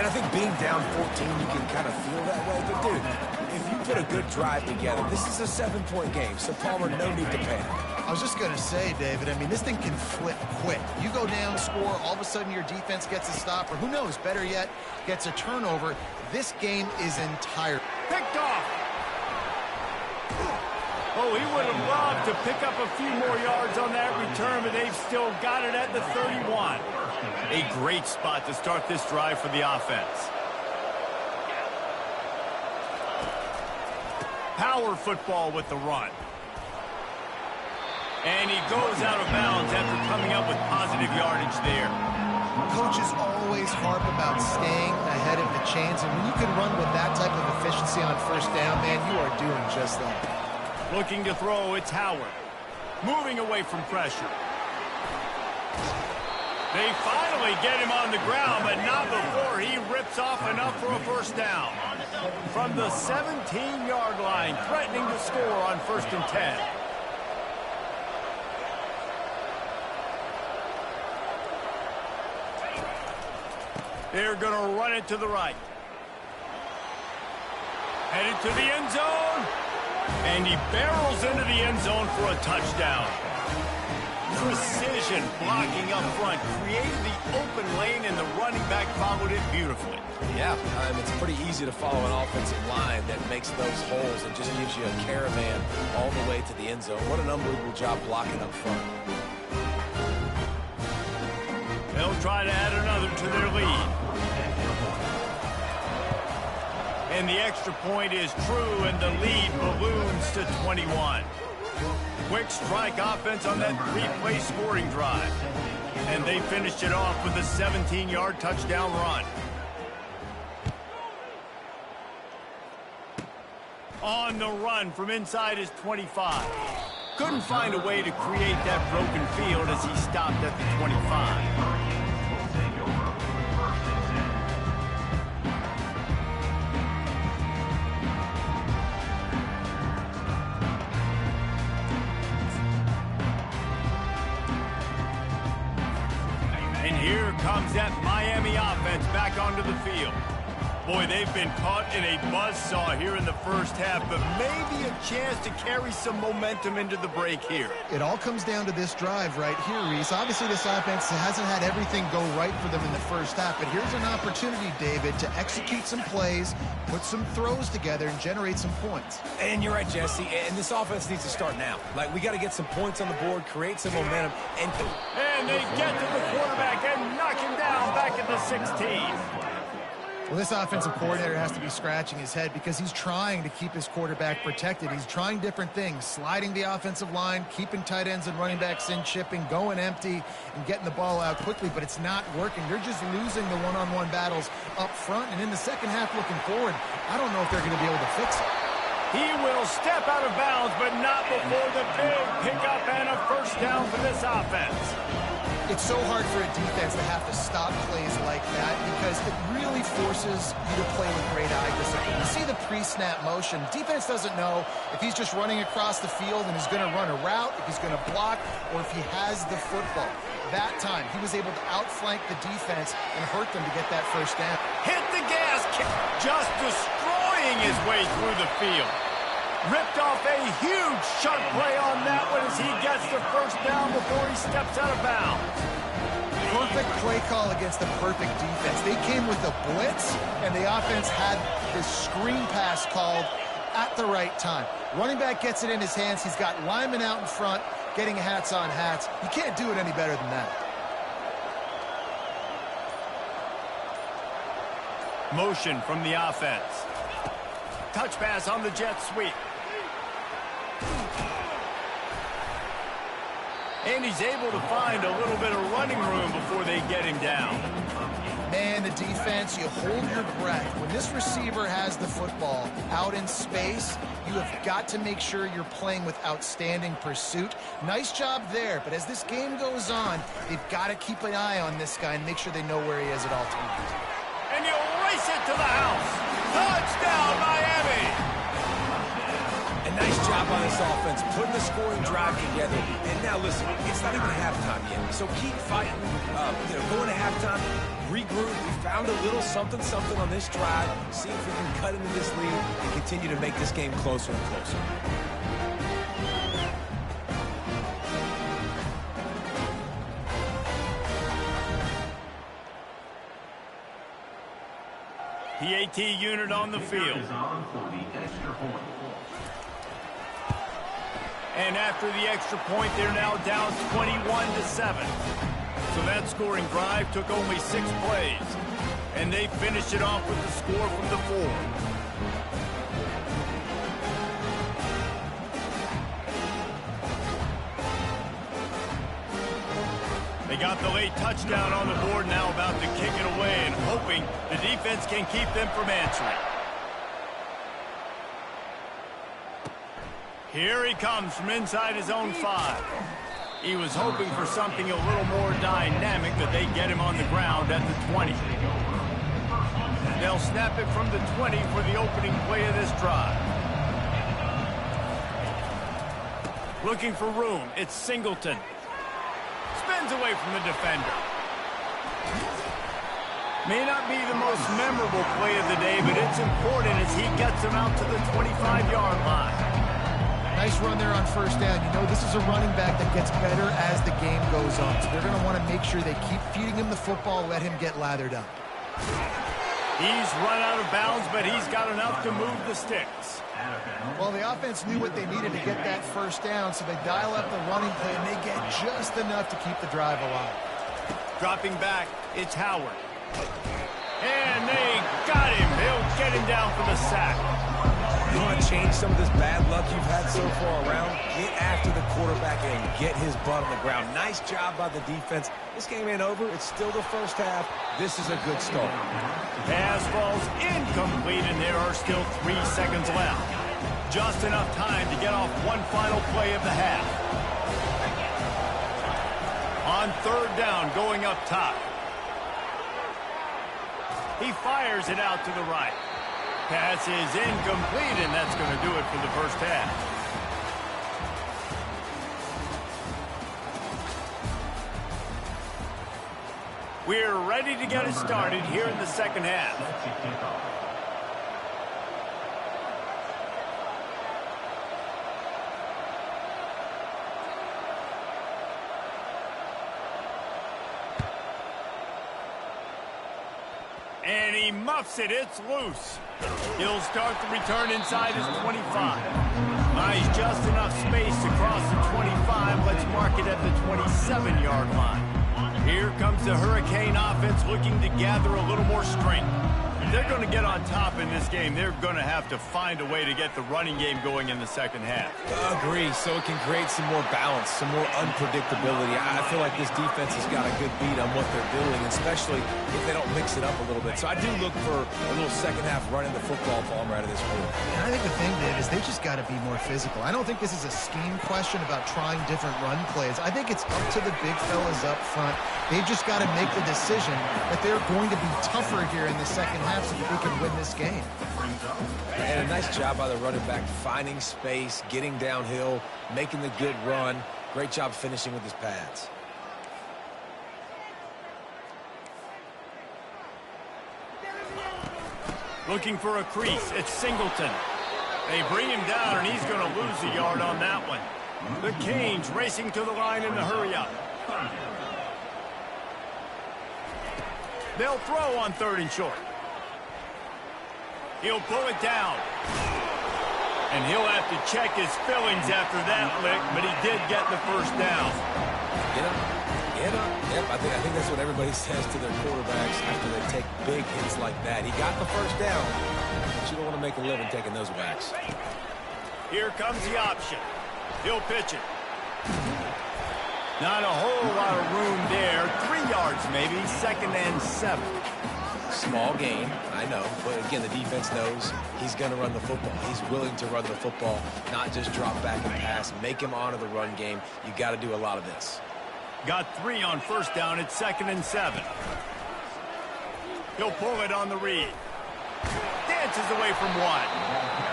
And I think being down 14, you can kind of feel that way. But, dude, if you put a good drive together, this is a 7-point game, so Palmer, no need to panic. I was just going to say, David, I mean, this thing can flip quick. You go down, score, all of a sudden your defense gets a stop, or who knows, better yet, gets a turnover. This game is entire. Picked off. Oh, he would have loved to pick up a few more yards on that return, but they've still got it at the 31. A great spot to start this drive for the offense. Power football with the run. And he goes out of bounds after coming up with positive yardage there. Coaches always harp about staying ahead of the chains, and when you can run with that type of efficiency on first down, man, you are doing just that. Looking to throw, it's Howard. Moving away from pressure. They finally get him on the ground, but not before he rips Gets off enough for a first down. From the 17-yard line, threatening to score on 1st and 10. They're going to run it to the right. Headed to the end zone. And he barrels into the end zone for a touchdown. Precision blocking up front. Created the open lane, and the running back followed it beautifully. Yeah, it's pretty easy to follow an offensive line that makes those holes and just gives you a caravan all the way to the end zone. What an unbelievable job blocking up front. They'll try to add another to their lead. And the extra point is true, and the lead balloons to 21. Quick strike offense on that 3-play scoring drive. And they finished it off with a 17-yard touchdown run. On the run from inside his 25. Couldn't find a way to create that broken field as he stopped at the 25. And here comes that Miami offense back onto the field. Boy, they've been caught in a buzzsaw here in the first half, but maybe a chance to carry some momentum into the break here. It all comes down to this drive right here, Reese. Obviously, this offense hasn't had everything go right for them in the first half, but here's an opportunity, David, to execute some plays, put some throws together, and generate some points. And you're right, Jesse, and this offense needs to start now. Like, we got to get some points on the board, create some momentum, and they get to the quarterback and knock him down back at the 16. Well, this offensive coordinator has to be scratching his head because he's trying to keep his quarterback protected. He's trying different things, sliding the offensive line, keeping tight ends and running backs in, chipping, going empty, and getting the ball out quickly, but it's not working. They're just losing the one-on-one battles up front, and in the second half looking forward, I don't know if they're going to be able to fix it. He will step out of bounds, but not before the big pickup and a first down for this offense. It's so hard for a defense to have to stop plays like that because it really forces you to play with great eye discipline. You see the pre-snap motion. Defense doesn't know if he's just running across the field and he's going to run a route, if he's going to block, or if he has the football. That time, he was able to outflank the defense and hurt them to get that first down. Hit the gas, just destroying his way through the field. Ripped off a huge sharp play on that one as he gets the first down before he steps out of bounds. Perfect play call against the perfect defense. They came with a blitz, and the offense had this screen pass called at the right time. Running back gets it in his hands. He's got linemen out in front getting hats on hats. You can't do it any better than that. Motion from the offense. Touch pass on the jet sweep. And he's able to find a little bit of running room before they get him down. Man, the defense, you hold your breath. When this receiver has the football out in space, you have got to make sure you're playing with outstanding pursuit. Nice job there, but as this game goes on, they've got to keep an eye on this guy and make sure they know where he is at all times. And you race it to the house. Touchdown, Miami! A nice job on this offense, putting the scoring drive together. And now, listen, it's not even halftime yet, so keep fighting. Going to halftime, regroup. We found a little something on this drive. See if we can cut into this lead and continue to make this game closer and closer. PAT unit on the field. And after the extra point, they're now down 21-7. So that scoring drive took only 6 plays. And they finished it off with the score from the 4. They got the late touchdown on the board, now about to kick it away and hoping the defense can keep them from answering. Here he comes from inside his own 5. He was hoping for something a little more dynamic, but they get him on the ground at the 20. snap it from the 20 for the opening play of this drive. Looking for room. It's Singleton. Spins away from the defender. May not be the most memorable play of the day, but it's important as he gets him out to the 25-yard line. Nice run there on first down. You know, this is a running back that gets better as the game goes on. So they're going to want to make sure they keep feeding him the football, let him get lathered up. He's run out of bounds, but he's got enough to move the sticks. Well, the offense knew what they needed to get that first down, so they dial up the running play, and they get just enough to keep the drive alive. Dropping back, it's Howard. And they got him. They'll get him down for the sack. You want to change some of this bad luck you've had so far around? Get after the quarterback and get his butt on the ground. Nice job by the defense. This game ain't over. It's still the first half. This is a good start. Pass falls incomplete, and there are still 3 seconds left. Just enough time to get off one final play of the half. On third down, going up top. He fires it out to the right. Pass is incomplete, and that's going to do it for the first half. We're ready to get it started here in the second half. And he muffs it. It's loose. He'll start the return inside his 25. Nice, just enough space to cross the 25. Let's mark it at the 27-yard line. Here comes the Hurricane offense looking to gather a little more strength. If they're going to get on top in this game, they're going to have to find a way to get the running game going in the second half. Agree, so it can create some more balance, some more unpredictability. I feel like this defense has got a good beat on what they're doing, especially if they don't mix it up a little bit. So I do look for a little second half running the football Palmer out of this group. And I think the thing, Dave, is they just got to be more physical. I don't think this is a scheme question about trying different run plays. I think it's up to the big fellas up front. They've just got to make the decision that they're going to be tougher here in the second half so that they can win this game. And a nice job by the running back, finding space, getting downhill, making the good run. Great job finishing with his pads. Looking for a crease. It's Singleton. They bring him down, and he's going to lose a yard on that one. The Canes racing to the line in the hurry-up. They'll throw on third and short. He'll pull it down. And he'll have to check his fillings after that lick, but he did get the first down. Get up, get up. Yep, I think that's what everybody says to their quarterbacks after they take big hits like that. He got the first down, but you don't want to make a living taking those whacks. Here comes the option. He'll pitch it. Not a whole lot of room there. 3 yards maybe, 2nd and 7. Small gain, I know, but again, the defense knows he's going to run the football. He's willing to run the football, not just drop back and pass, make him honor the run game. You got to do a lot of this. Got 3 on first down. It's 2nd and 7. He'll pull it on the read. Dances away from 1.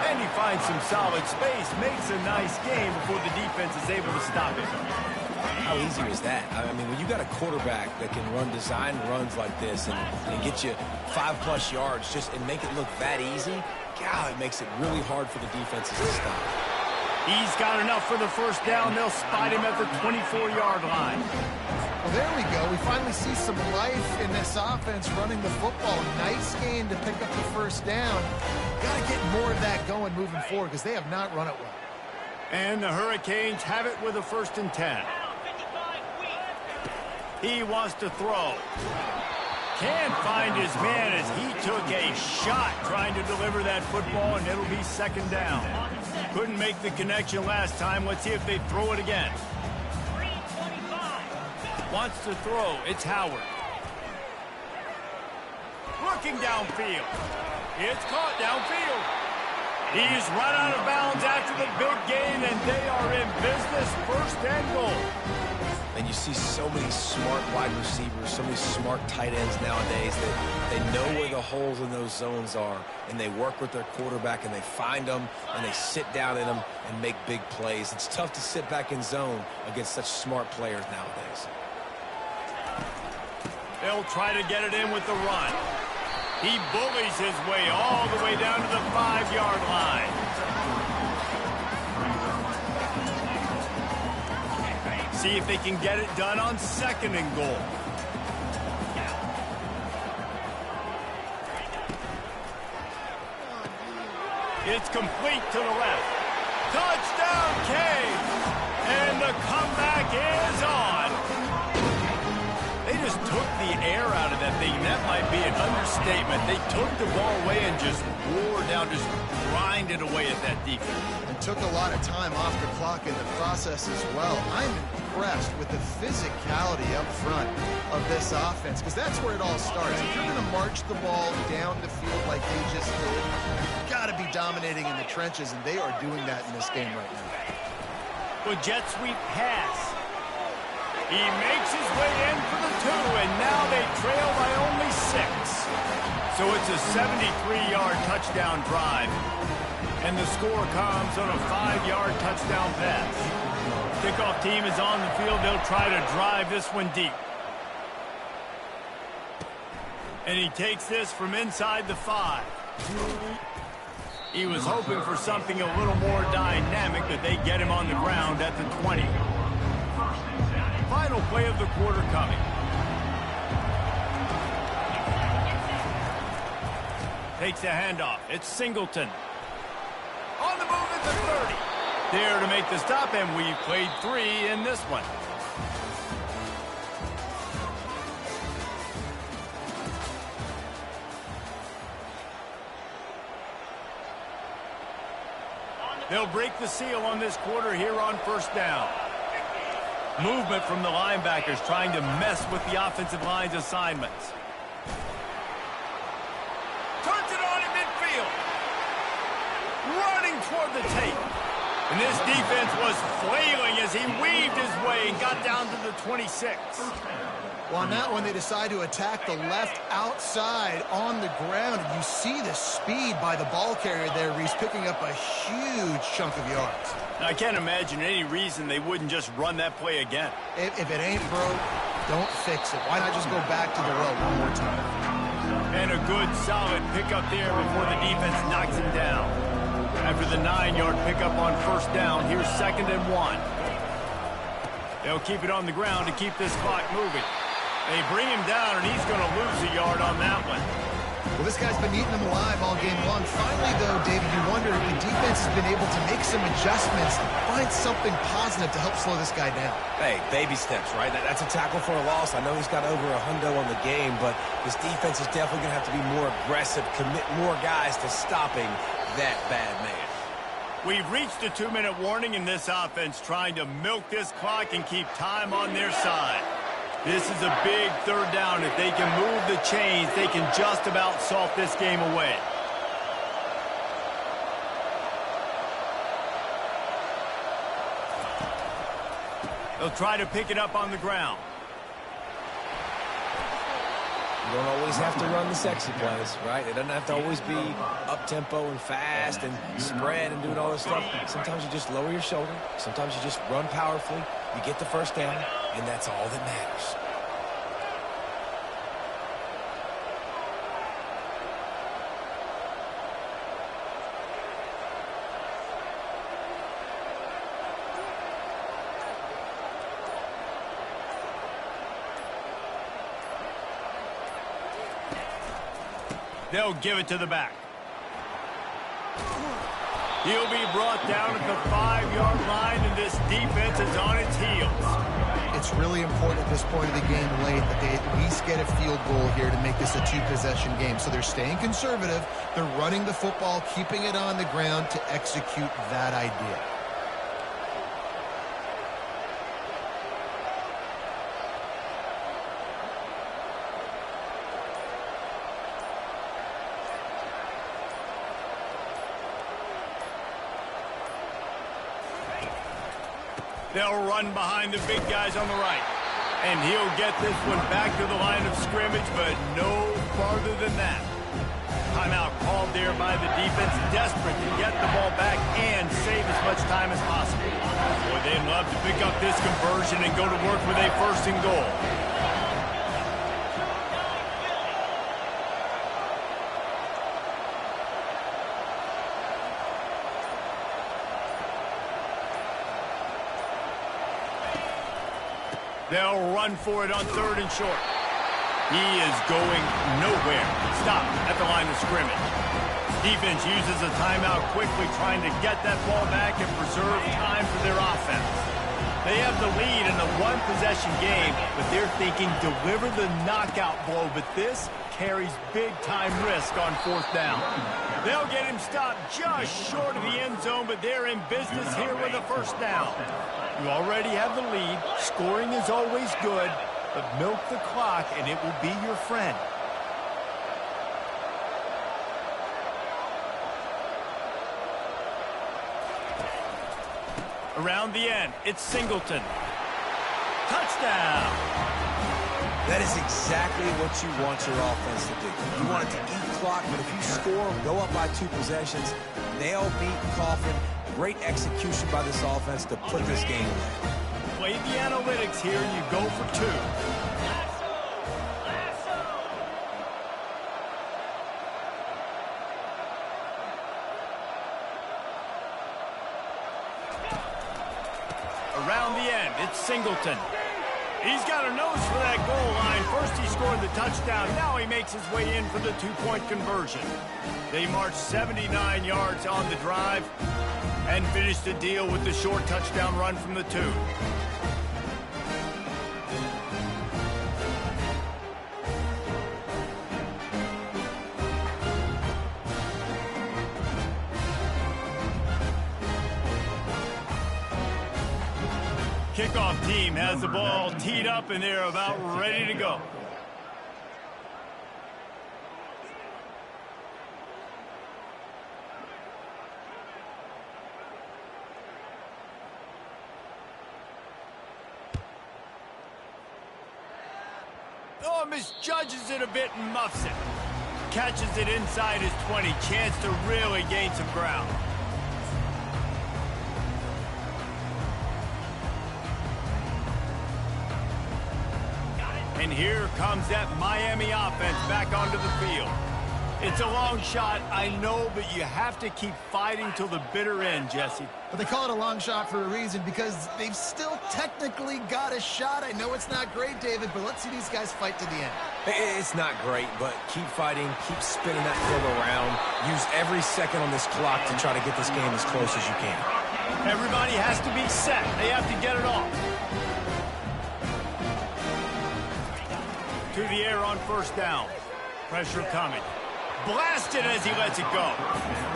And he finds some solid space, makes a nice game before the defense is able to stop it. How easy was that? I mean, when you got a quarterback that can run design runs like this and get you 5+ yards just and make it look that easy, God, it makes it really hard for the defenses to stop. He's got enough for the first down. They'll spot him at the 24-yard line. Well, there we go. We finally see some life in this offense running the football. Nice game to pick up the first down. Got to get more of that going moving forward because they have not run it well. And the Hurricanes have it with a 1st and 10. He wants to throw. Can't find his man as he took a shot trying to deliver that football, and it'll be 2nd down. Couldn't make the connection last time. Let's see if they throw it again. Wants to throw. It's Howard. Looking downfield. It's caught downfield. He's run out of bounds after the big gain, and they are in business. 1st and goal. And you see so many smart wide receivers, so many smart tight ends nowadays that they know where the holes in those zones are, and they work with their quarterback, and they find them, and they sit down in them and make big plays. It's tough to sit back in zone against such smart players nowadays. They'll try to get it in with the run. He bullies his way all the way down to the 5-yard line. See if they can get it done on 2nd and goal. It's complete to the left. Touchdown, Canes! And the comeback is on. They just took the air out of that thing. That might be an understatement. They took the ball away and just wore down, just grinded away at that defense. And took a lot of time off the clock in the process as well. I'm impressed with the physicality up front of this offense, because that's where it all starts. If you're going to march the ball down the field like they just did, you've got to be dominating in the trenches, and they are doing that in this game right now. Well, jet sweep pass. He makes his way in for the 2, and now they trail by only 6. So it's a 73-yard touchdown drive. And the score comes on a 5-yard touchdown pass. Kickoff team is on the field. They'll try to drive this one deep. And he takes this from inside the 5. He was hoping for something a little more dynamic, but they get him on the ground at the 20. Final play of the quarter coming. Takes the handoff. It's Singleton. On the move at the 30. There to make the stop, and we've played 3 in this one. They'll break the seal on this quarter here on 1st down. Movement from the linebackers trying to mess with the offensive line's assignments. Turns it on in midfield. Running toward the tape. And this defense was flailing as he weaved his way and got down to the 26. Well, on that one, they decide to attack the left outside on the ground. And you see the speed by the ball carrier there, Reese, picking up a huge chunk of yards. I can't imagine any reason they wouldn't just run that play again. If it ain't broke, don't fix it. Why not just go back to the well one more time? And a good, solid pickup there before the defense knocks him down. After the 9-yard pickup on 1st down, here's 2nd and 1. They'll keep it on the ground to keep this clock moving. They bring him down, and he's going to lose a yard on that one. Well, this guy's been eating them alive all game long. Finally, though, David, you wonder if the defense has been able to make some adjustments, find something positive to help slow this guy down. Hey, baby steps, right? That's a tackle for a loss. I know he's got over $100 on the game, but this defense is definitely going to have to be more aggressive, commit more guys to stopping that bad man. We've reached a 2-minute warning in this offense, trying to milk this clock and keep time on their side. This is a big 3rd down. If they can move the chains, they can just about salt this game away. They'll try to pick it up on the ground. You don't always have to run the sexy plays, right? It doesn't have to always be up-tempo and fast and spread and doing all this stuff. Sometimes you just lower your shoulder. Sometimes you just run powerfully. You get the 1st down, and that's all that matters. They'll give it to the back. He'll be brought down at the 5-yard line, and this defense is on its heels. It's really important at this point of the game late that they at least get a field goal here to make this a 2-possession game. So they're staying conservative. They're running the football, keeping it on the ground to execute that idea. They'll run behind the big guys on the right. And he'll get this one back to the line of scrimmage, but no farther than that. Timeout called there by the defense, desperate to get the ball back and save as much time as possible. Boy, they'd love to pick up this conversion and go to work with a first and goal. They'll run for it on 3rd and short. He is going nowhere. Stop at the line of scrimmage. Defense uses a timeout quickly, trying to get that ball back and preserve time for their offense. They have the lead in a one-possession game, but they're thinking deliver the knockout blow, but this carries big-time risk on 4th down. They'll get him stopped just short of the end zone, but they're in business here with a first down. You already have the lead. Scoring is always good, but milk the clock, and it will be your friend. Around the end, it's Singleton. Touchdown! That is exactly what you want your offense to do. You want it to eat clock, but if you score, go up by 2 possessions, nail, beat, coffin. Great execution by this offense to put this game away. Play the analytics here, you go for 2. Around the end, it's Singleton. He's got a nose for that goal line. First he scored the touchdown. Now he makes his way in for the 2-point conversion. They marched 79 yards on the drive and finished the deal with the short touchdown run from the 2. Kickoff team has the ball teed up, and they're about ready to go. Oh, misjudges it a bit and muffs it. Catches it inside his 20. Chance to really gain some ground. And here comes that Miami offense back onto the field. It's a long shot, I know, but you have to keep fighting till the bitter end, Jesse. But they call it a long shot for a reason, because they've still technically got a shot. I know it's not great, David, but let's see these guys fight to the end. It's not great, but keep fighting, keep spinning that field around. Use every second on this clock to try to get this game as close as you can. Everybody has to be set. They have to get it off. To the air on first down. Pressure coming. Blasted as he lets it go.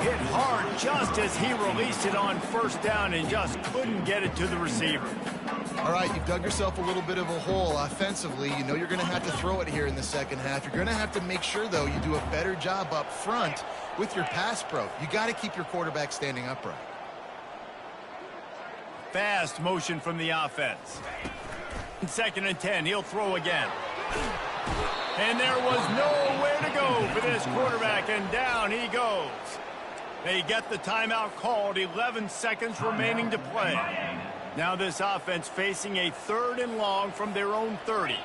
Hit hard just as he released it on first down and just couldn't get it to the receiver. All right, you've dug yourself a little bit of a hole offensively. You know you're going to have to throw it here in the second half. You're going to have to make sure, though, you do a better job up front with your pass pro. You got to keep your quarterback standing upright. Fast motion from the offense. 2nd and 10, he'll throw again. And there was nowhere to go for this quarterback, and down he goes. They get the timeout called, 11 seconds remaining to play. Now this offense facing a 3rd and long from their own 30.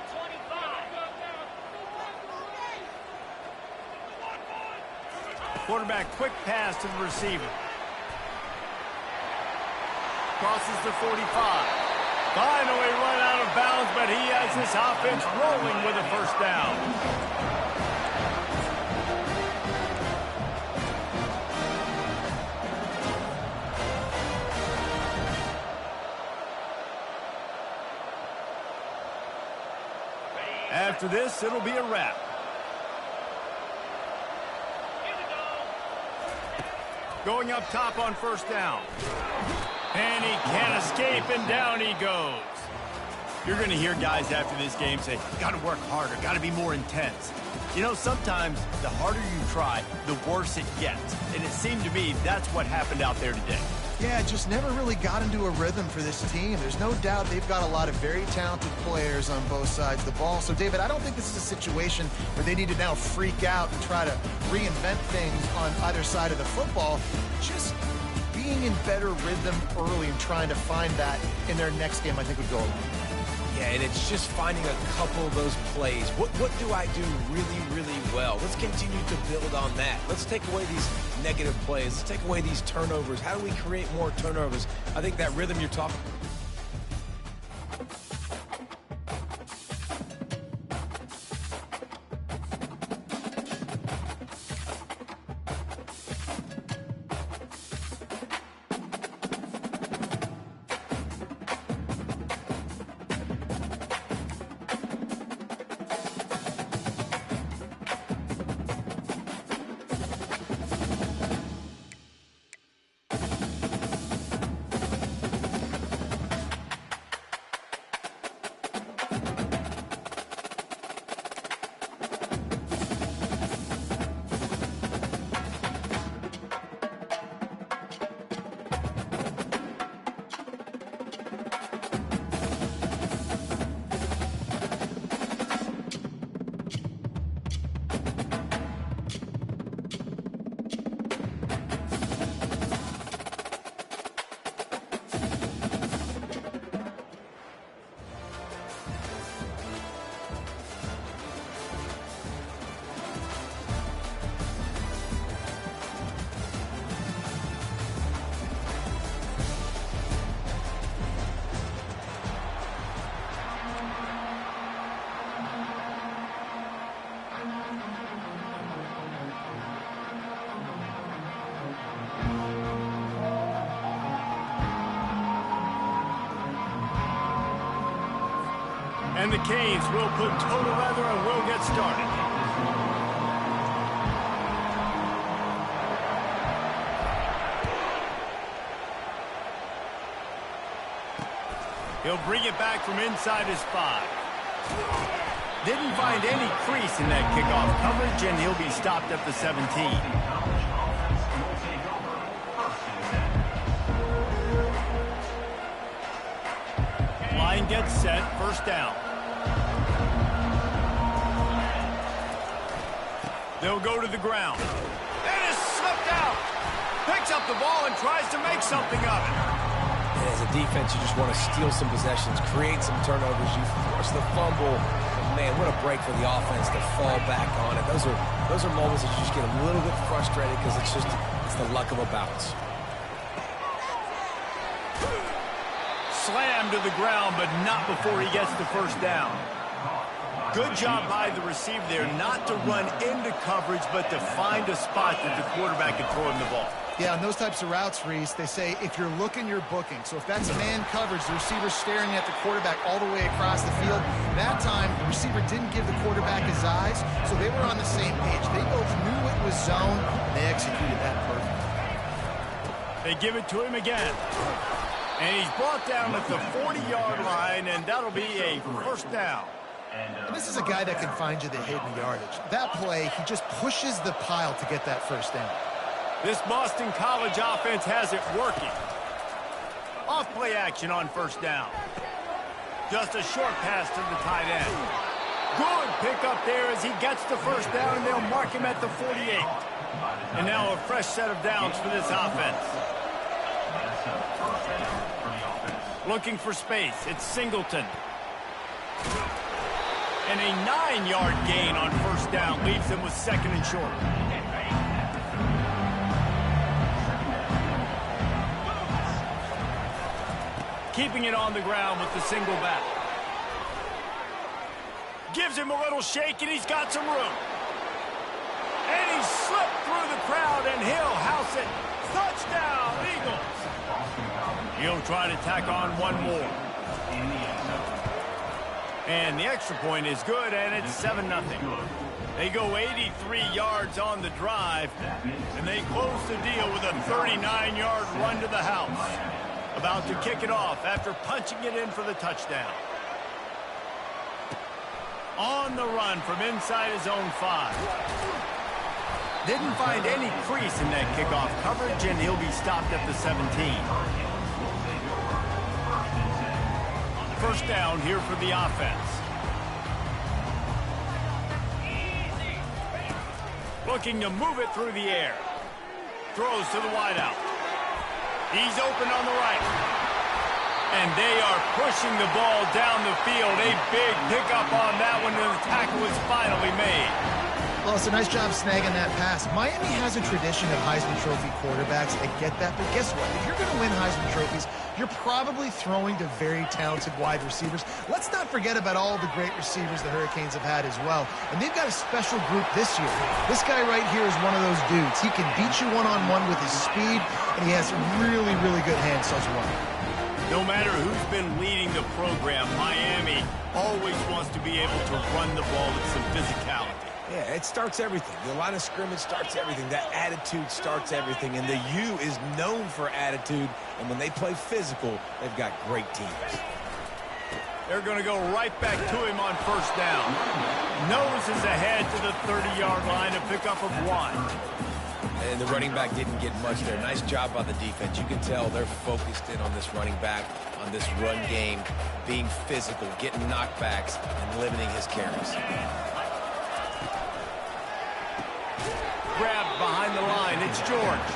Quarterback quick pass to the receiver. Crosses the 45. Finally run out of bounds, but he has this offense rolling with a first down. After this, it'll be a wrap. Going up top on first down. And he can't escape, and down he goes. You're going to hear guys after this game say, got to work harder, got to be more intense. You know, sometimes the harder you try, the worse it gets. And it seemed to me that's what happened out there today. Yeah, just never really got into a rhythm for this team. There's no doubt they've got a lot of very talented players on both sides of the ball. So, David, I don't think this is a situation where they need to now freak out and try to reinvent things on either side of the football. Just being in better rhythm early and trying to find that in their next game, I think would go a long way. Yeah, and it's just finding a couple of those plays. What do I do really, really well? Let's continue to build on that. Let's take away these negative plays. Let's take away these turnovers. How do we create more turnovers? I think that rhythm you're talking about. And the Canes will put total leather and will get started. He'll bring it back from inside his 5. Didn't find any crease in that kickoff coverage, and he'll be stopped at the 17. Line gets set, first down. They'll go to the ground. And it's slipped out. Picks up the ball and tries to make something of it. And as a defense, you just want to steal some possessions, create some turnovers. You force the fumble. And man, what a break for the offense to fall back on it. Those are moments that you just get a little bit frustrated because it's the luck of a bounce. Slammed to the ground, but not before he gets the first down. Good job by the receiver there not to run into coverage, but to find a spot that the quarterback can throw him the ball. Yeah, on those types of routes, Reese, they say if you're looking, you're booking. So if that's man coverage, the receiver's staring at the quarterback all the way across the field. That time, the receiver didn't give the quarterback his eyes, so they were on the same page. They both knew it was zone, and they executed that perfectly. They give it to him again. And he's brought down at the 40-yard line, and that'll be a first down. And this is a guy that can find you the hidden yardage. That play, he just pushes the pile to get that first down. This Boston College offense has it working. Off play action on first down. Just a short pass to the tight end. Good pickup there as he gets the first down, and they'll mark him at the 48. And now a fresh set of downs for this offense. Looking for space. It's Singleton. And a 9-yard gain on first down leaves them with second and short. Keeping it on the ground with the single back. Gives him a little shake, and he's got some room. And he slipped through the crowd, and he'll house it. Touchdown, Eagles. He'll try to tack on one more. And the extra point is good, and it's 7-0. They go 83 yards on the drive, and they close the deal with a 39-yard run to the house. About to kick it off after punching it in for the touchdown. On the run from inside his own 5. Didn't find any crease in that kickoff coverage, and he'll be stopped at the 17. First down here for the offense. Looking to move it through the air. Throws to the wideout. He's open on the right. And they are pushing the ball down the field. A big pickup on that one, and the tackle was finally made. Well, it's a nice job snagging that pass. Miami has a tradition of Heisman Trophy quarterbacks. I get that, but guess what? If you're going to win Heisman Trophies, you're probably throwing to very talented wide receivers. Let's not forget about all the great receivers the Hurricanes have had as well. And they've got a special group this year. This guy right here is one of those dudes. He can beat you one-on-one with his speed, and he has really, really good hands as well. No matter who's been leading the program, Miami always wants to be able to run the ball with some physicality. Yeah, it starts everything. The line of scrimmage starts everything. That attitude starts everything. And the U is known for attitude. And when they play physical, they've got great teams. They're going to go right back to him on first down. Noses ahead to the 30-yard line, a pickup of 1. And the running back didn't get much there. Nice job by the defense. You can tell they're focused in on this running back, on this run game, being physical, getting knockbacks, and limiting his carries. Grabbed behind the line. It's George.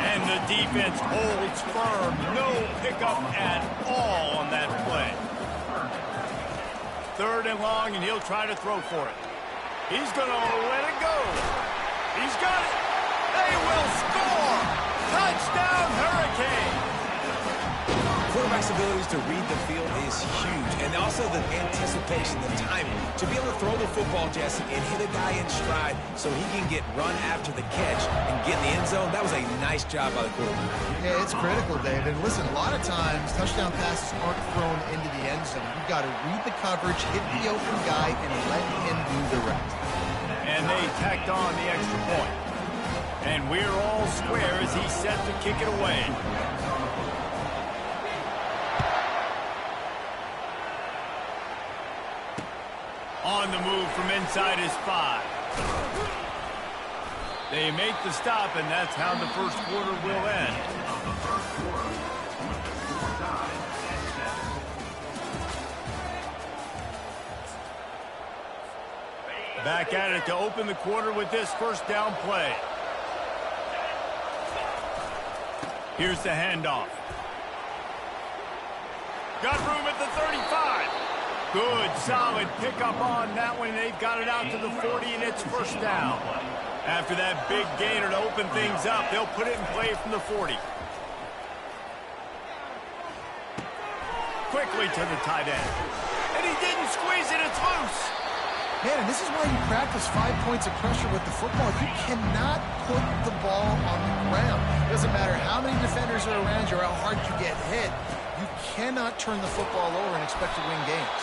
And the defense holds firm. No pickup at all on that play. 3rd and long, and he'll try to throw for it. He's going to let it go. He's got it. They will score. Touchdown, Hurricane. Quarterback's abilities to read the field is huge. And also the anticipation, the timing. To be able to throw the football, Jesse, and hit a guy in stride so he can get run after the catch and get in the end zone, that was a nice job by the quarterback. Yeah, it's critical, David. And listen, a lot of times, touchdown passes aren't thrown into the end zone. You've got to read the coverage, hit the open guy, and let him do the rest. And they tacked on the extra point. And we're all square as he's set to kick it away. On the move from inside his 5. They make the stop, and that's how the first quarter will end. Back at it to open the quarter with this first down play. Here's the handoff. Got room at the 35. Good, solid pickup on that one. They've got it out to the 40, and it's first down. After that big gainer to open things up, they'll put it in play from the 40. Quickly to the tight end. And he didn't squeeze it. It's loose. Man, and this is why you practice 5 points of pressure with the football. You cannot put the ball on the ground. It doesn't matter how many defenders are around you or how hard you get hit. You cannot turn the football over and expect to win games.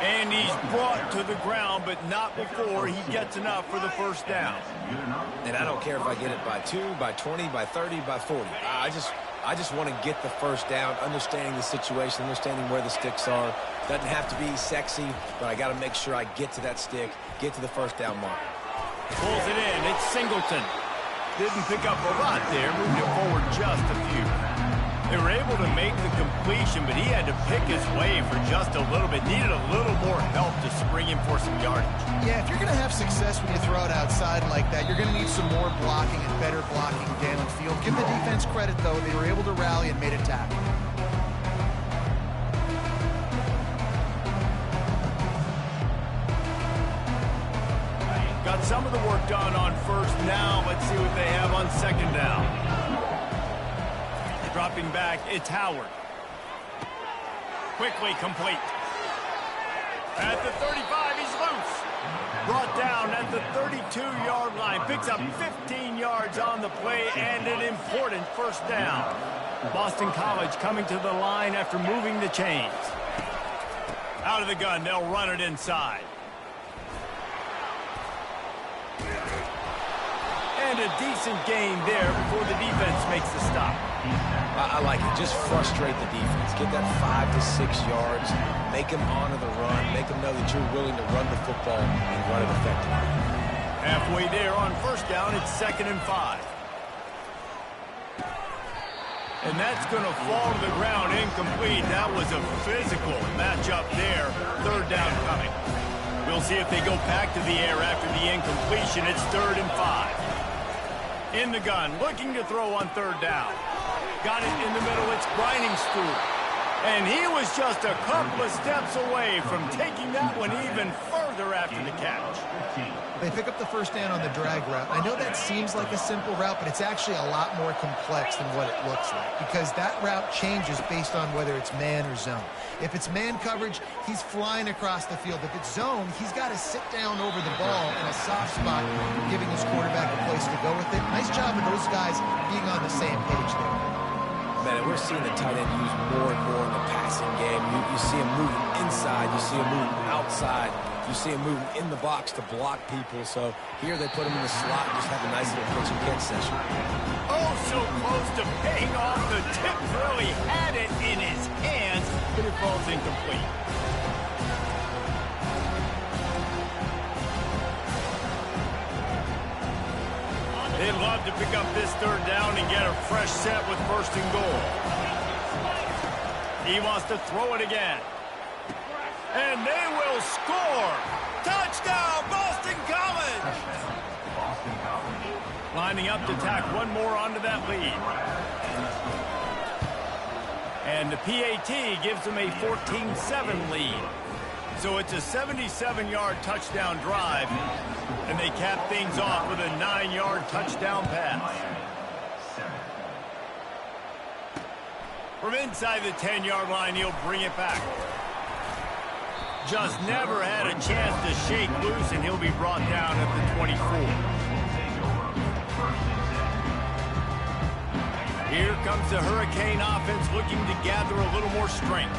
And he's brought to the ground, but not before he gets enough for the first down. And I don't care if I get it by 2, by 20, by 30, by 40. I just want to get the first down, understanding the situation, understanding where the sticks are. Doesn't have to be sexy, but I got to make sure I get to that stick, get to the first down mark. Pulls it in. It's Singleton. Didn't pick up a lot there. Moved it forward just a few. They were able to make the completion, but he had to pick his way for just a little bit. Needed a little more help to spring him for some yardage. Yeah, if you're going to have success when you throw it outside like that, you're going to need some more blocking and better blocking downfield. Give the defense credit, though. They were able to rally and made a tackle. Got some of the work done on first. Now let's see what they have on second down. Dropping back, it's Howard. Quickly complete. At the 35, he's loose. Brought down at the 32-yard line. Picks up 15 yards on the play and an important first down. Boston College coming to the line after moving the chains. Out of the gun, they'll run it inside. And a decent gain there before the defense makes the stop. I like it. Just frustrate the defense. Get that 5 to 6 yards. Make them honor the run. Make them know that you're willing to run the football and run it effectively. Halfway there on first down, it's 2nd and 5. And that's going to fall to the ground incomplete. That was a physical matchup there. 3rd down coming. We'll see if they go back to the air after the incompletion. It's 3rd and 5. In the gun, looking to throw on 3rd down. Got it in the middle. It's Stool. And he was just a couple of steps away from taking that one even further after the catch. They pick up the first down on the drag route. I know that seems like a simple route, but it's actually a lot more complex than what it looks like because that route changes based on whether it's man or zone. If it's man coverage, he's flying across the field. If it's zone, he's got to sit down over the ball in a soft spot, giving his quarterback a place to go with it. Nice job of those guys being on the same page there. Man, and we're seeing the tight end used more and more in the passing game. You see him moving inside. You see him moving outside. You see him moving in the box to block people. So here they put him in the slot and just have a nice little pitch and catch session. Oh, so close to paying off. The tip really had it in his hands, but it falls incomplete. They'd love to pick up this 3rd down and get a fresh set with 1st and goal. He wants to throw it again. And they will score. Touchdown, Boston College! Lining up to tack one more onto that lead. And the PAT gives them a 14-7 lead. So it's a 77-yard touchdown drive. And they cap things off with a 9-yard touchdown pass. From inside the 10-yard line, he'll bring it back. Just never had a chance to shake loose, and he'll be brought down at the 24. Here comes the Hurricane offense looking to gather a little more strength.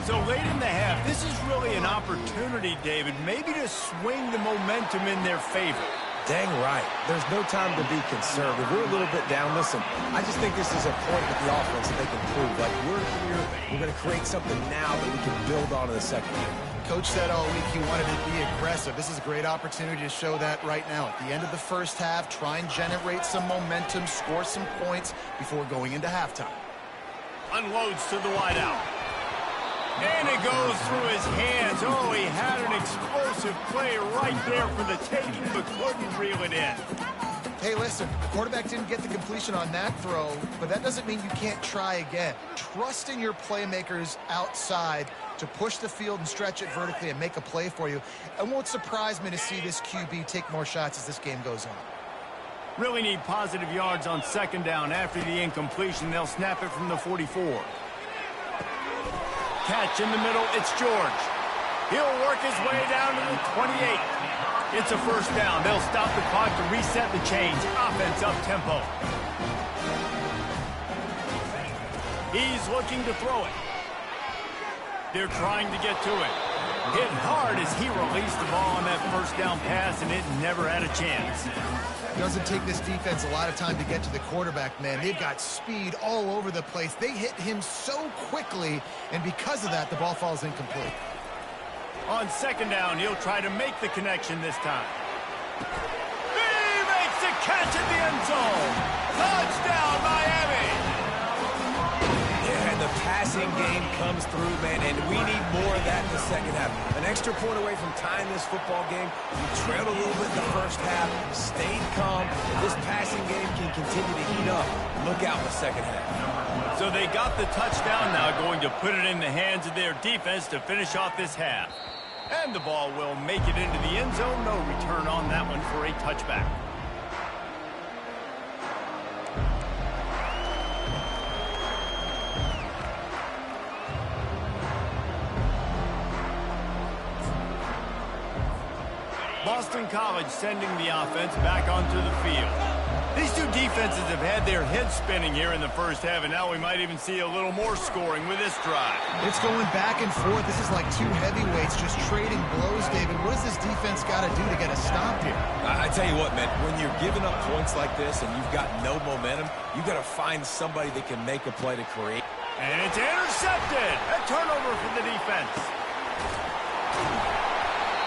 So late in the half, this is really an opportunity, David, maybe to swing the momentum in their favor. Dang right. There's no time to be conservative. We're a little bit down. Listen, I just think this is a point with the offense that they can prove. Like, we're here, we're going to create something now that we can build on in the second half. Coach said all week he wanted to be aggressive. This is a great opportunity to show that right now. At the end of the first half, try and generate some momentum, score some points before going into halftime. Unloads to the wideout. And it goes through his hands. Oh, he had an explosive play right there for the taking, but couldn't reel it in. Hey, listen, the quarterback didn't get the completion on that throw, but that doesn't mean you can't try again. Trust in your playmakers outside to push the field and stretch it vertically and make a play for you. It won't surprise me to see this QB take more shots as this game goes on. Really need positive yards on 2nd down. After the incompletion, they'll snap it from the 44. Catch in the middle, it's George. He'll work his way down to the 28. It's a 1st down. They'll stop the clock to reset the chains. Offense up tempo. He's looking to throw it. They're trying to get to it. Hit hard as he released the ball on that 1st down pass, and it never had a chance. It doesn't take this defense a lot of time to get to the quarterback, man. They've got speed all over the place. They hit him so quickly, and because of that, the ball falls incomplete. On 2nd down, he'll try to make the connection this time. He makes the catch in the end zone. Touchdown, Miami. Yeah, and the passing game comes through, man, and we need more of that in the second half. An extra point away from tying this football game. You trailed a little bit in the first half, stayed calm. If this passing game can continue to heat up, look out in the second half. So they got the touchdown now, going to put it in the hands of their defense to finish off this half. And the ball will make it into the end zone. No return on that one for a touchback. Boston College sending the offense back onto the field. These two defenses defenses have had their heads spinning here in the first half, and now we might even see a little more scoring with this drive. It's going back and forth. This is like two heavyweights just trading blows, David. What does this defense got to do to get a stop here? I tell you what, man, when you're giving up points like this and you've got no momentum, you've got to find somebody that can make a play to create. And it's intercepted. A turnover for the defense.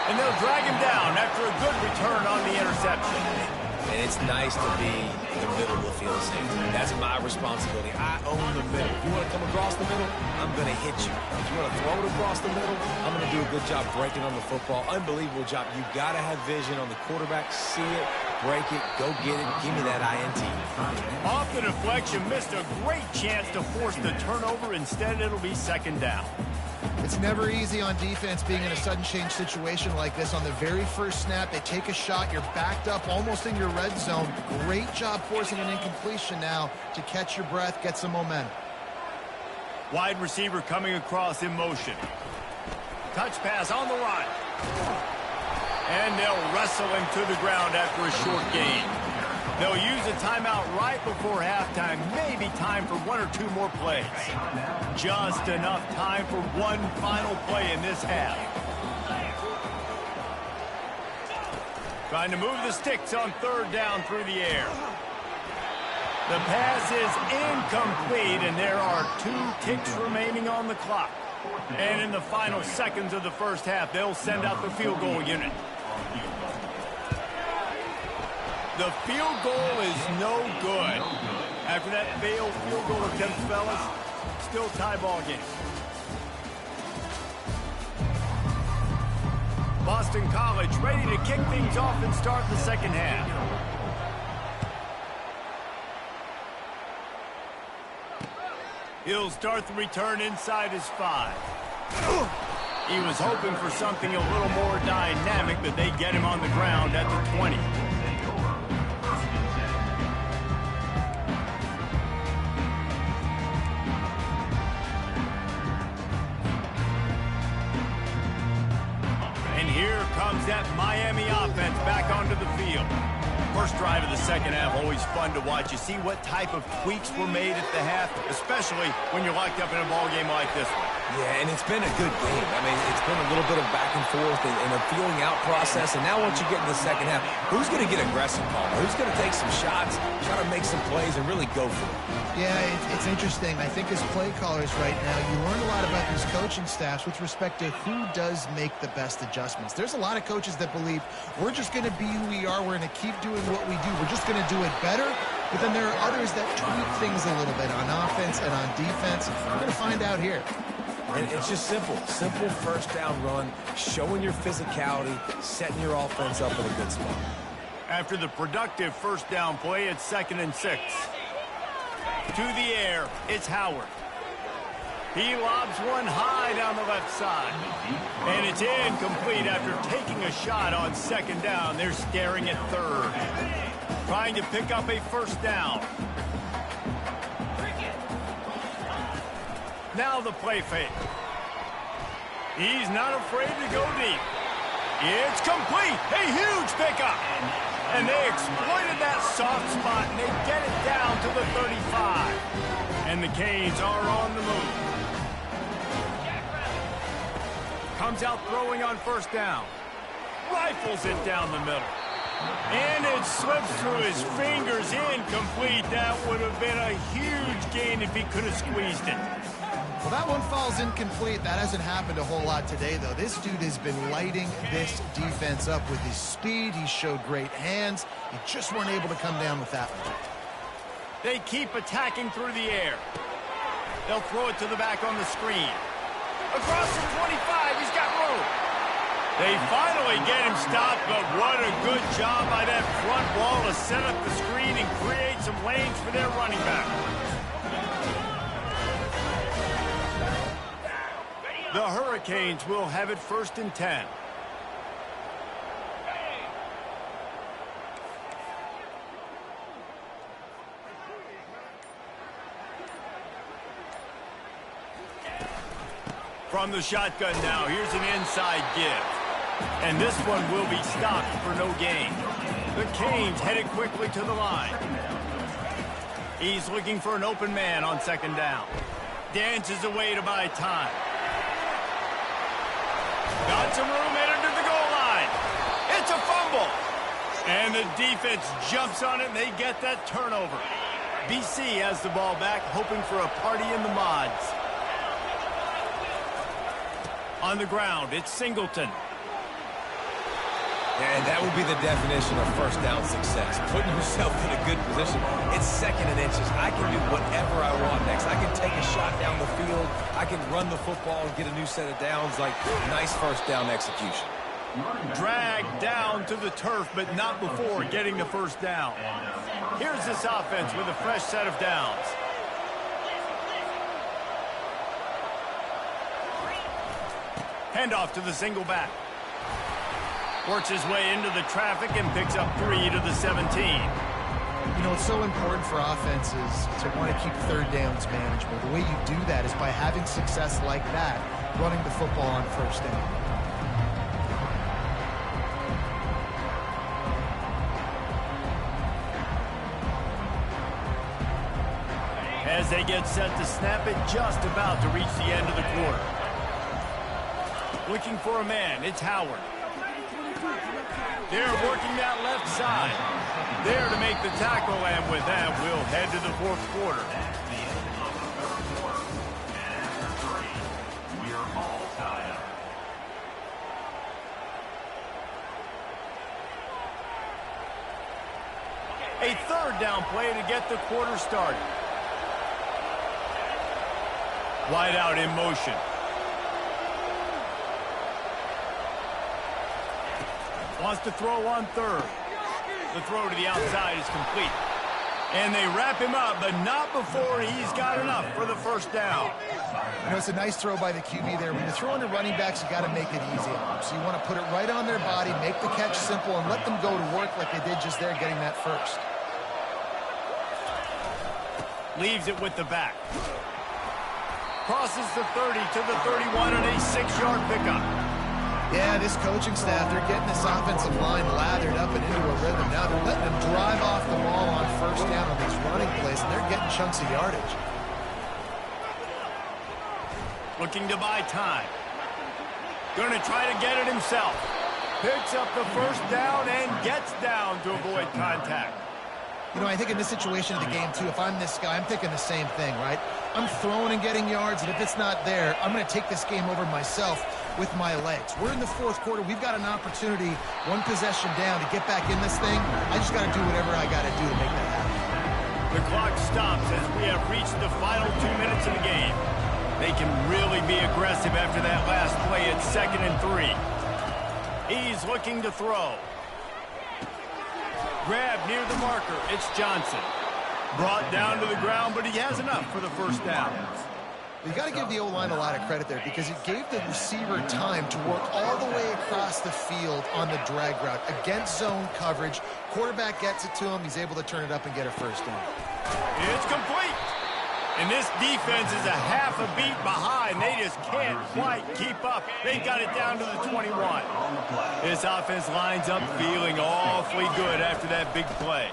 And they'll drag him down after a good return on the interception. And it's nice to be in the middle of the field. That's my responsibility. I own the middle. If you want to come across the middle, I'm going to hit you. If you want to throw it across the middle, I'm going to do a good job breaking on the football. Unbelievable job. You got to have vision on the quarterback. See it, break it, go get it. Give me that INT. Off the deflection, missed a great chance to force the turnover. Instead, it'll be second down. It's never easy on defense being in a sudden change situation like this. On the very first snap, they take a shot. You're backed up almost in your red zone. Great job forcing an incompletion now to catch your breath, get some momentum. Wide receiver coming across in motion. Touch pass on the run. And they'll wrestle him to the ground after a short gain. They'll use a timeout right before halftime. Maybe time for one or two more plays. Just enough time for one final play in this half. Trying to move the sticks on third down through the air. The pass is incomplete, and there are 2 ticks remaining on the clock. And in the final seconds of the first half, they'll send out the field goal unit. The field goal is no good. After that failed field goal attempt, fellas, still tie ball game. Boston College ready to kick things off and start the second half. He'll start the return inside his 5. He was hoping for something a little more dynamic, but they get him on the ground at the 20. That Miami offense back onto the field. First drive of the second half, always fun to watch. You see what type of tweaks were made at the half, especially when you're locked up in a ball game like this one. Yeah, and it's been a good game. I mean, it's been a little bit of back and forth and a feeling out process. And now once you get in the second half, who's going to get aggressive, Palmer? Who's going to take some shots, try to make some plays, and really go for it? Yeah, it's interesting. I think as play callers right now, you learn a lot about these coaching staffs with respect to who does make the best adjustments. There's a lot of coaches that believe we're just going to be who we are. We're going to keep doing what we do. We're just going to do it better. But then there are others that tweak things a little bit on offense and on defense. We're going to find out here. And it's just simple. Simple first down run, showing your physicality, setting your offense up in a good spot. After the productive first down play, it's 2nd and 6. To the air, it's Howard. He lobs one high down the left side. And it's incomplete after taking a shot on 2nd down. They're staring at 3rd. Trying to pick up a first down. Now the play fake. He's not afraid to go deep. It's complete. A huge pickup. And they exploited that soft spot, and they get it down to the 35. And the Canes are on the move. Comes out throwing on first down. Rifles it down the middle. And it slips through his fingers, incomplete. That would have been a huge gain if he could have squeezed it. Well, that one falls incomplete. That hasn't happened a whole lot today, though. This dude has been lighting this defense up with his speed. He showed great hands. He just weren't able to come down with that one. They keep attacking through the air. They'll throw it to the back on the screen. Across the 25, he's got room. They finally get him stopped, but what a good job by that front wall to set up the screen and create some lanes for their running back. The Hurricanes will have it 1st and 10. From the shotgun now, here's an inside give. And this one will be stopped for no gain. The Canes headed quickly to the line. He's looking for an open man on second down. Dances away to buy time. Got some room headed to the goal line. It's a fumble. And the defense jumps on it, and they get that turnover. BC has the ball back, hoping for a party in the mods. On the ground, it's Singleton. And that would be the definition of first down success. Putting yourself in a good position. It's second and inches. I can do whatever I want next. I can take a shot down the field. I can run the football and get a new set of downs. Like, nice first down execution. Dragged down to the turf, but not before getting the first down. Here's this offense with a fresh set of downs. Handoff to the single back. Works his way into the traffic and picks up 3 to the 17. You know, it's so important for offenses to want to keep third downs manageable. The way you do that is by having success like that, running the football on first down. As they get set to snap it, just about to reach the end of the quarter. Looking for a man, it's Howard. They're working that left side. There to make the tackle, and with that, we'll head to the fourth quarter. That's the end of the first quarter. And after 3, we're all tied up. A third down play to get the quarter started. Wide out in motion. Wants to throw on third. The throw to the outside is complete. And they wrap him up, but not before he's got enough for the first down. You know, it's a nice throw by the QB there. When you're throwing to running backs, you got to make it easy on them. So you want to put it right on their body, make the catch simple, and let them go to work like they did just there, getting that first. Leaves it with the back. Crosses the 30 to the 31 and a 6-yard pickup. Yeah, this coaching staff, they're getting this offensive line lathered up and into a rhythm. Now they're letting them drive off the ball on first down on these running plays, and they're getting chunks of yardage. Looking to buy time. Going to try to get it himself. Picks up the first down and gets down to avoid contact. You know, I think in this situation of the game, too, if I'm this guy, I'm thinking the same thing, right? I'm throwing and getting yards, and if it's not there, I'm going to take this game over myself with my legs. We're in the fourth quarter. We've got an opportunity, one possession down, to get back in this thing. I just got to do whatever I got to do to make that happen. The clock stops as we have reached the final 2 minutes of the game. They can really be aggressive after that last play at 2nd and 3. He's looking to throw. Grab near the marker. It's Johnson. Brought down to the ground, but he has enough for the first down. You got to give the O-line a lot of credit there because it gave the receiver time to work all the way across the field on the drag route against zone coverage. Quarterback gets it to him. He's able to turn it up and get a first down. It's complete. And this defense is a half a beat behind. They just can't quite keep up. They've got it down to the 21. This offense lines up feeling awfully good after that big play.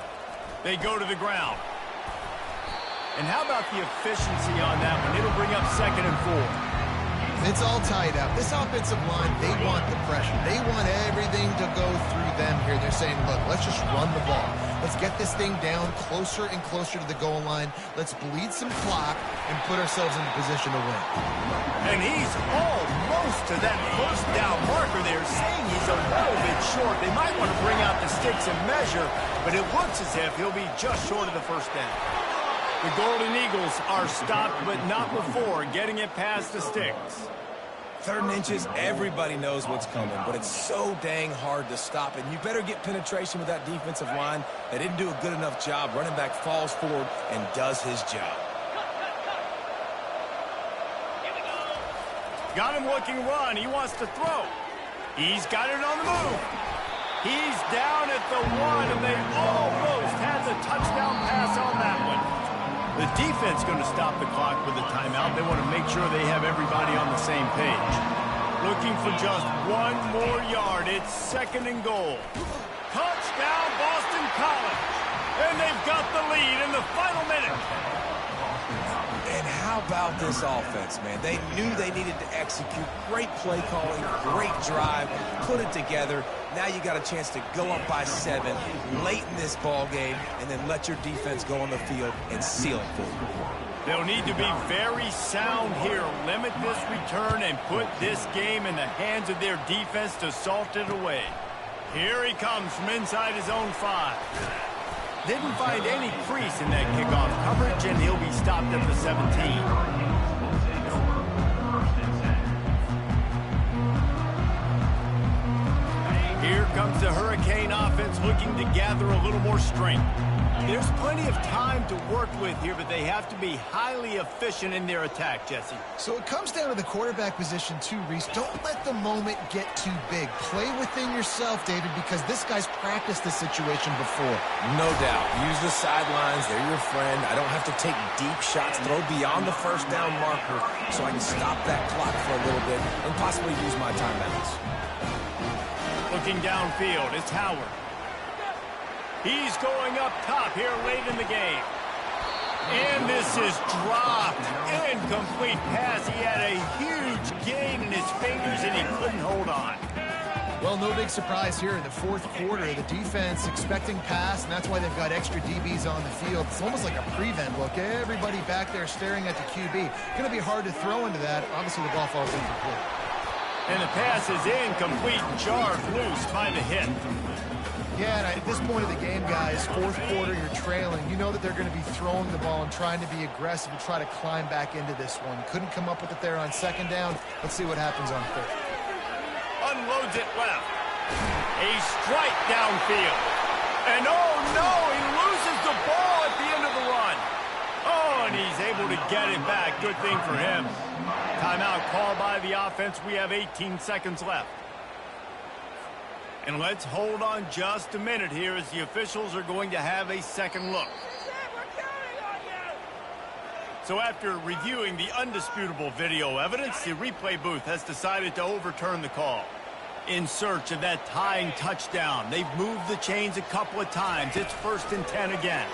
They go to the ground. And how about the efficiency on that one? It'll bring up 2nd and 4. It's all tied up. This offensive line, they want the pressure. They want everything to go through them here. They're saying, look, let's just run the ball. Let's get this thing down closer and closer to the goal line. Let's bleed some clock and put ourselves in a position to win. And he's almost to that first down marker there, saying he's a little bit short. They might want to bring out the sticks and measure, but it looks as if he'll be just short of the first down. The Golden Eagles are stopped, but not before getting it past the sticks. 3rd and inches, everybody knows what's coming, but it's so dang hard to stop. And you better get penetration with that defensive line. They didn't do a good enough job. Running back falls forward and does his job. Got him looking run. He wants to throw. He's got it on the move. He's down at the 1, and they almost had the touchdown pass on that one. The defense going to stop the clock with a timeout. They want to make sure they have everybody on the same page. Looking for just 1 more yard. It's 2nd and goal. Touchdown, Boston College. And they've got the lead in the final minute. about this offense, man? They knew they needed to execute. Great play calling, great drive, put it together. Now you got a chance to go up by 7 late in this ball game and then let your defense go on the field and seal it for you. They'll need to be very sound here. Limit this return and put this game in the hands of their defense to salt it away. Here he comes from inside his own 5. Didn't find any crease in that kickoff coverage, and he'll be stopped at the 17. Here comes the Hurricane offense looking to gather a little more strength. There's plenty of time to work with here, but they have to be highly efficient in their attack, Jesse. So it comes down to the quarterback position too, Reese. Don't let the moment get too big. Play within yourself, David, because this guy's practiced this situation before. No doubt. Use the sidelines. They're your friend. I don't have to take deep shots, throw beyond the first down marker so I can stop that clock for a little bit and possibly use my timeouts. Looking downfield, it's Howard. He's going up top here late in the game. And this is dropped. Incomplete pass. He had a huge gain in his fingers, and he couldn't hold on. Well, no big surprise here in the fourth quarter. The defense expecting pass, and that's why they've got extra DBs on the field. It's almost like a prevent look. Everybody back there staring at the QB. Going to be hard to throw into that. Obviously, the ball falls incomplete. And the pass is incomplete, jarred loose by the hit. Yeah, and at this point of the game, guys, fourth quarter, you're trailing. You know that they're going to be throwing the ball and trying to be aggressive and try to climb back into this one. Couldn't come up with it there on second down. Let's see what happens on third. Unloads it left. A strike downfield. And oh no, he loses the ball at the end of the run. Oh, and he's able to get it back. Good thing for him. Timeout called by the offense. We have 18 seconds left. And let's hold on just a minute here as the officials are going to have a second look. So after reviewing the undisputable video evidence, the replay booth has decided to overturn the call. In search of that tying touchdown, they've moved the chains a couple of times. It's 1st and 10 again.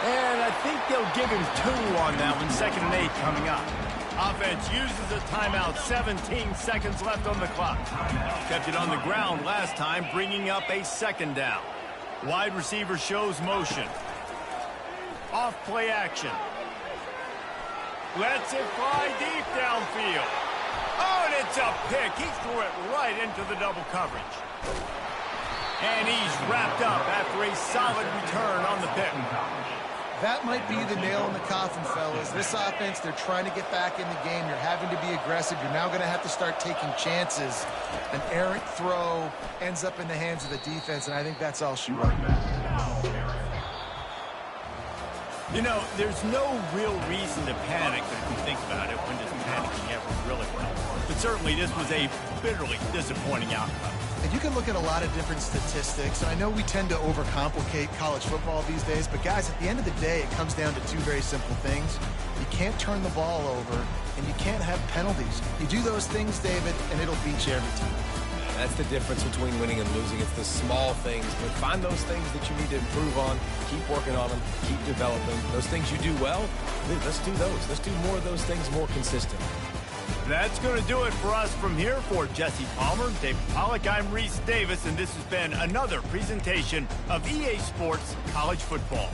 And I think they'll give him 2 on that one. 2nd and 8 coming up. Offense uses a timeout. 17 seconds left on the clock. Kept it on the ground last time, bringing up a 2nd down. Wide receiver shows motion. Off play action. Lets it fly deep downfield. Oh, and it's a pick. He threw it right into the double coverage. And he's wrapped up after a solid return on the pick. That might be the nail in the coffin, fellas. This offense, they're trying to get back in the game. You're having to be aggressive. You're now going to have to start taking chances. An errant throw ends up in the hands of the defense, and I think that's all she wrote. You know, there's no real reason to panic if you think about it. When does panicking ever really help? But certainly this was a bitterly disappointing outcome. And you can look at a lot of different statistics. I know we tend to overcomplicate college football these days, but guys, at the end of the day, it comes down to 2 very simple things. You can't turn the ball over, and you can't have penalties. You do those things, David, and it'll beat you every time. That's the difference between winning and losing. It's the small things, but find those things that you need to improve on. Keep working on them. Keep developing. Those things you do well, let's do those. Let's do more of those things more consistent. That's going to do it for us from here. For Jesse Palmer, David Pollack, I'm Reese Davis, and this has been another presentation of EA Sports College Football.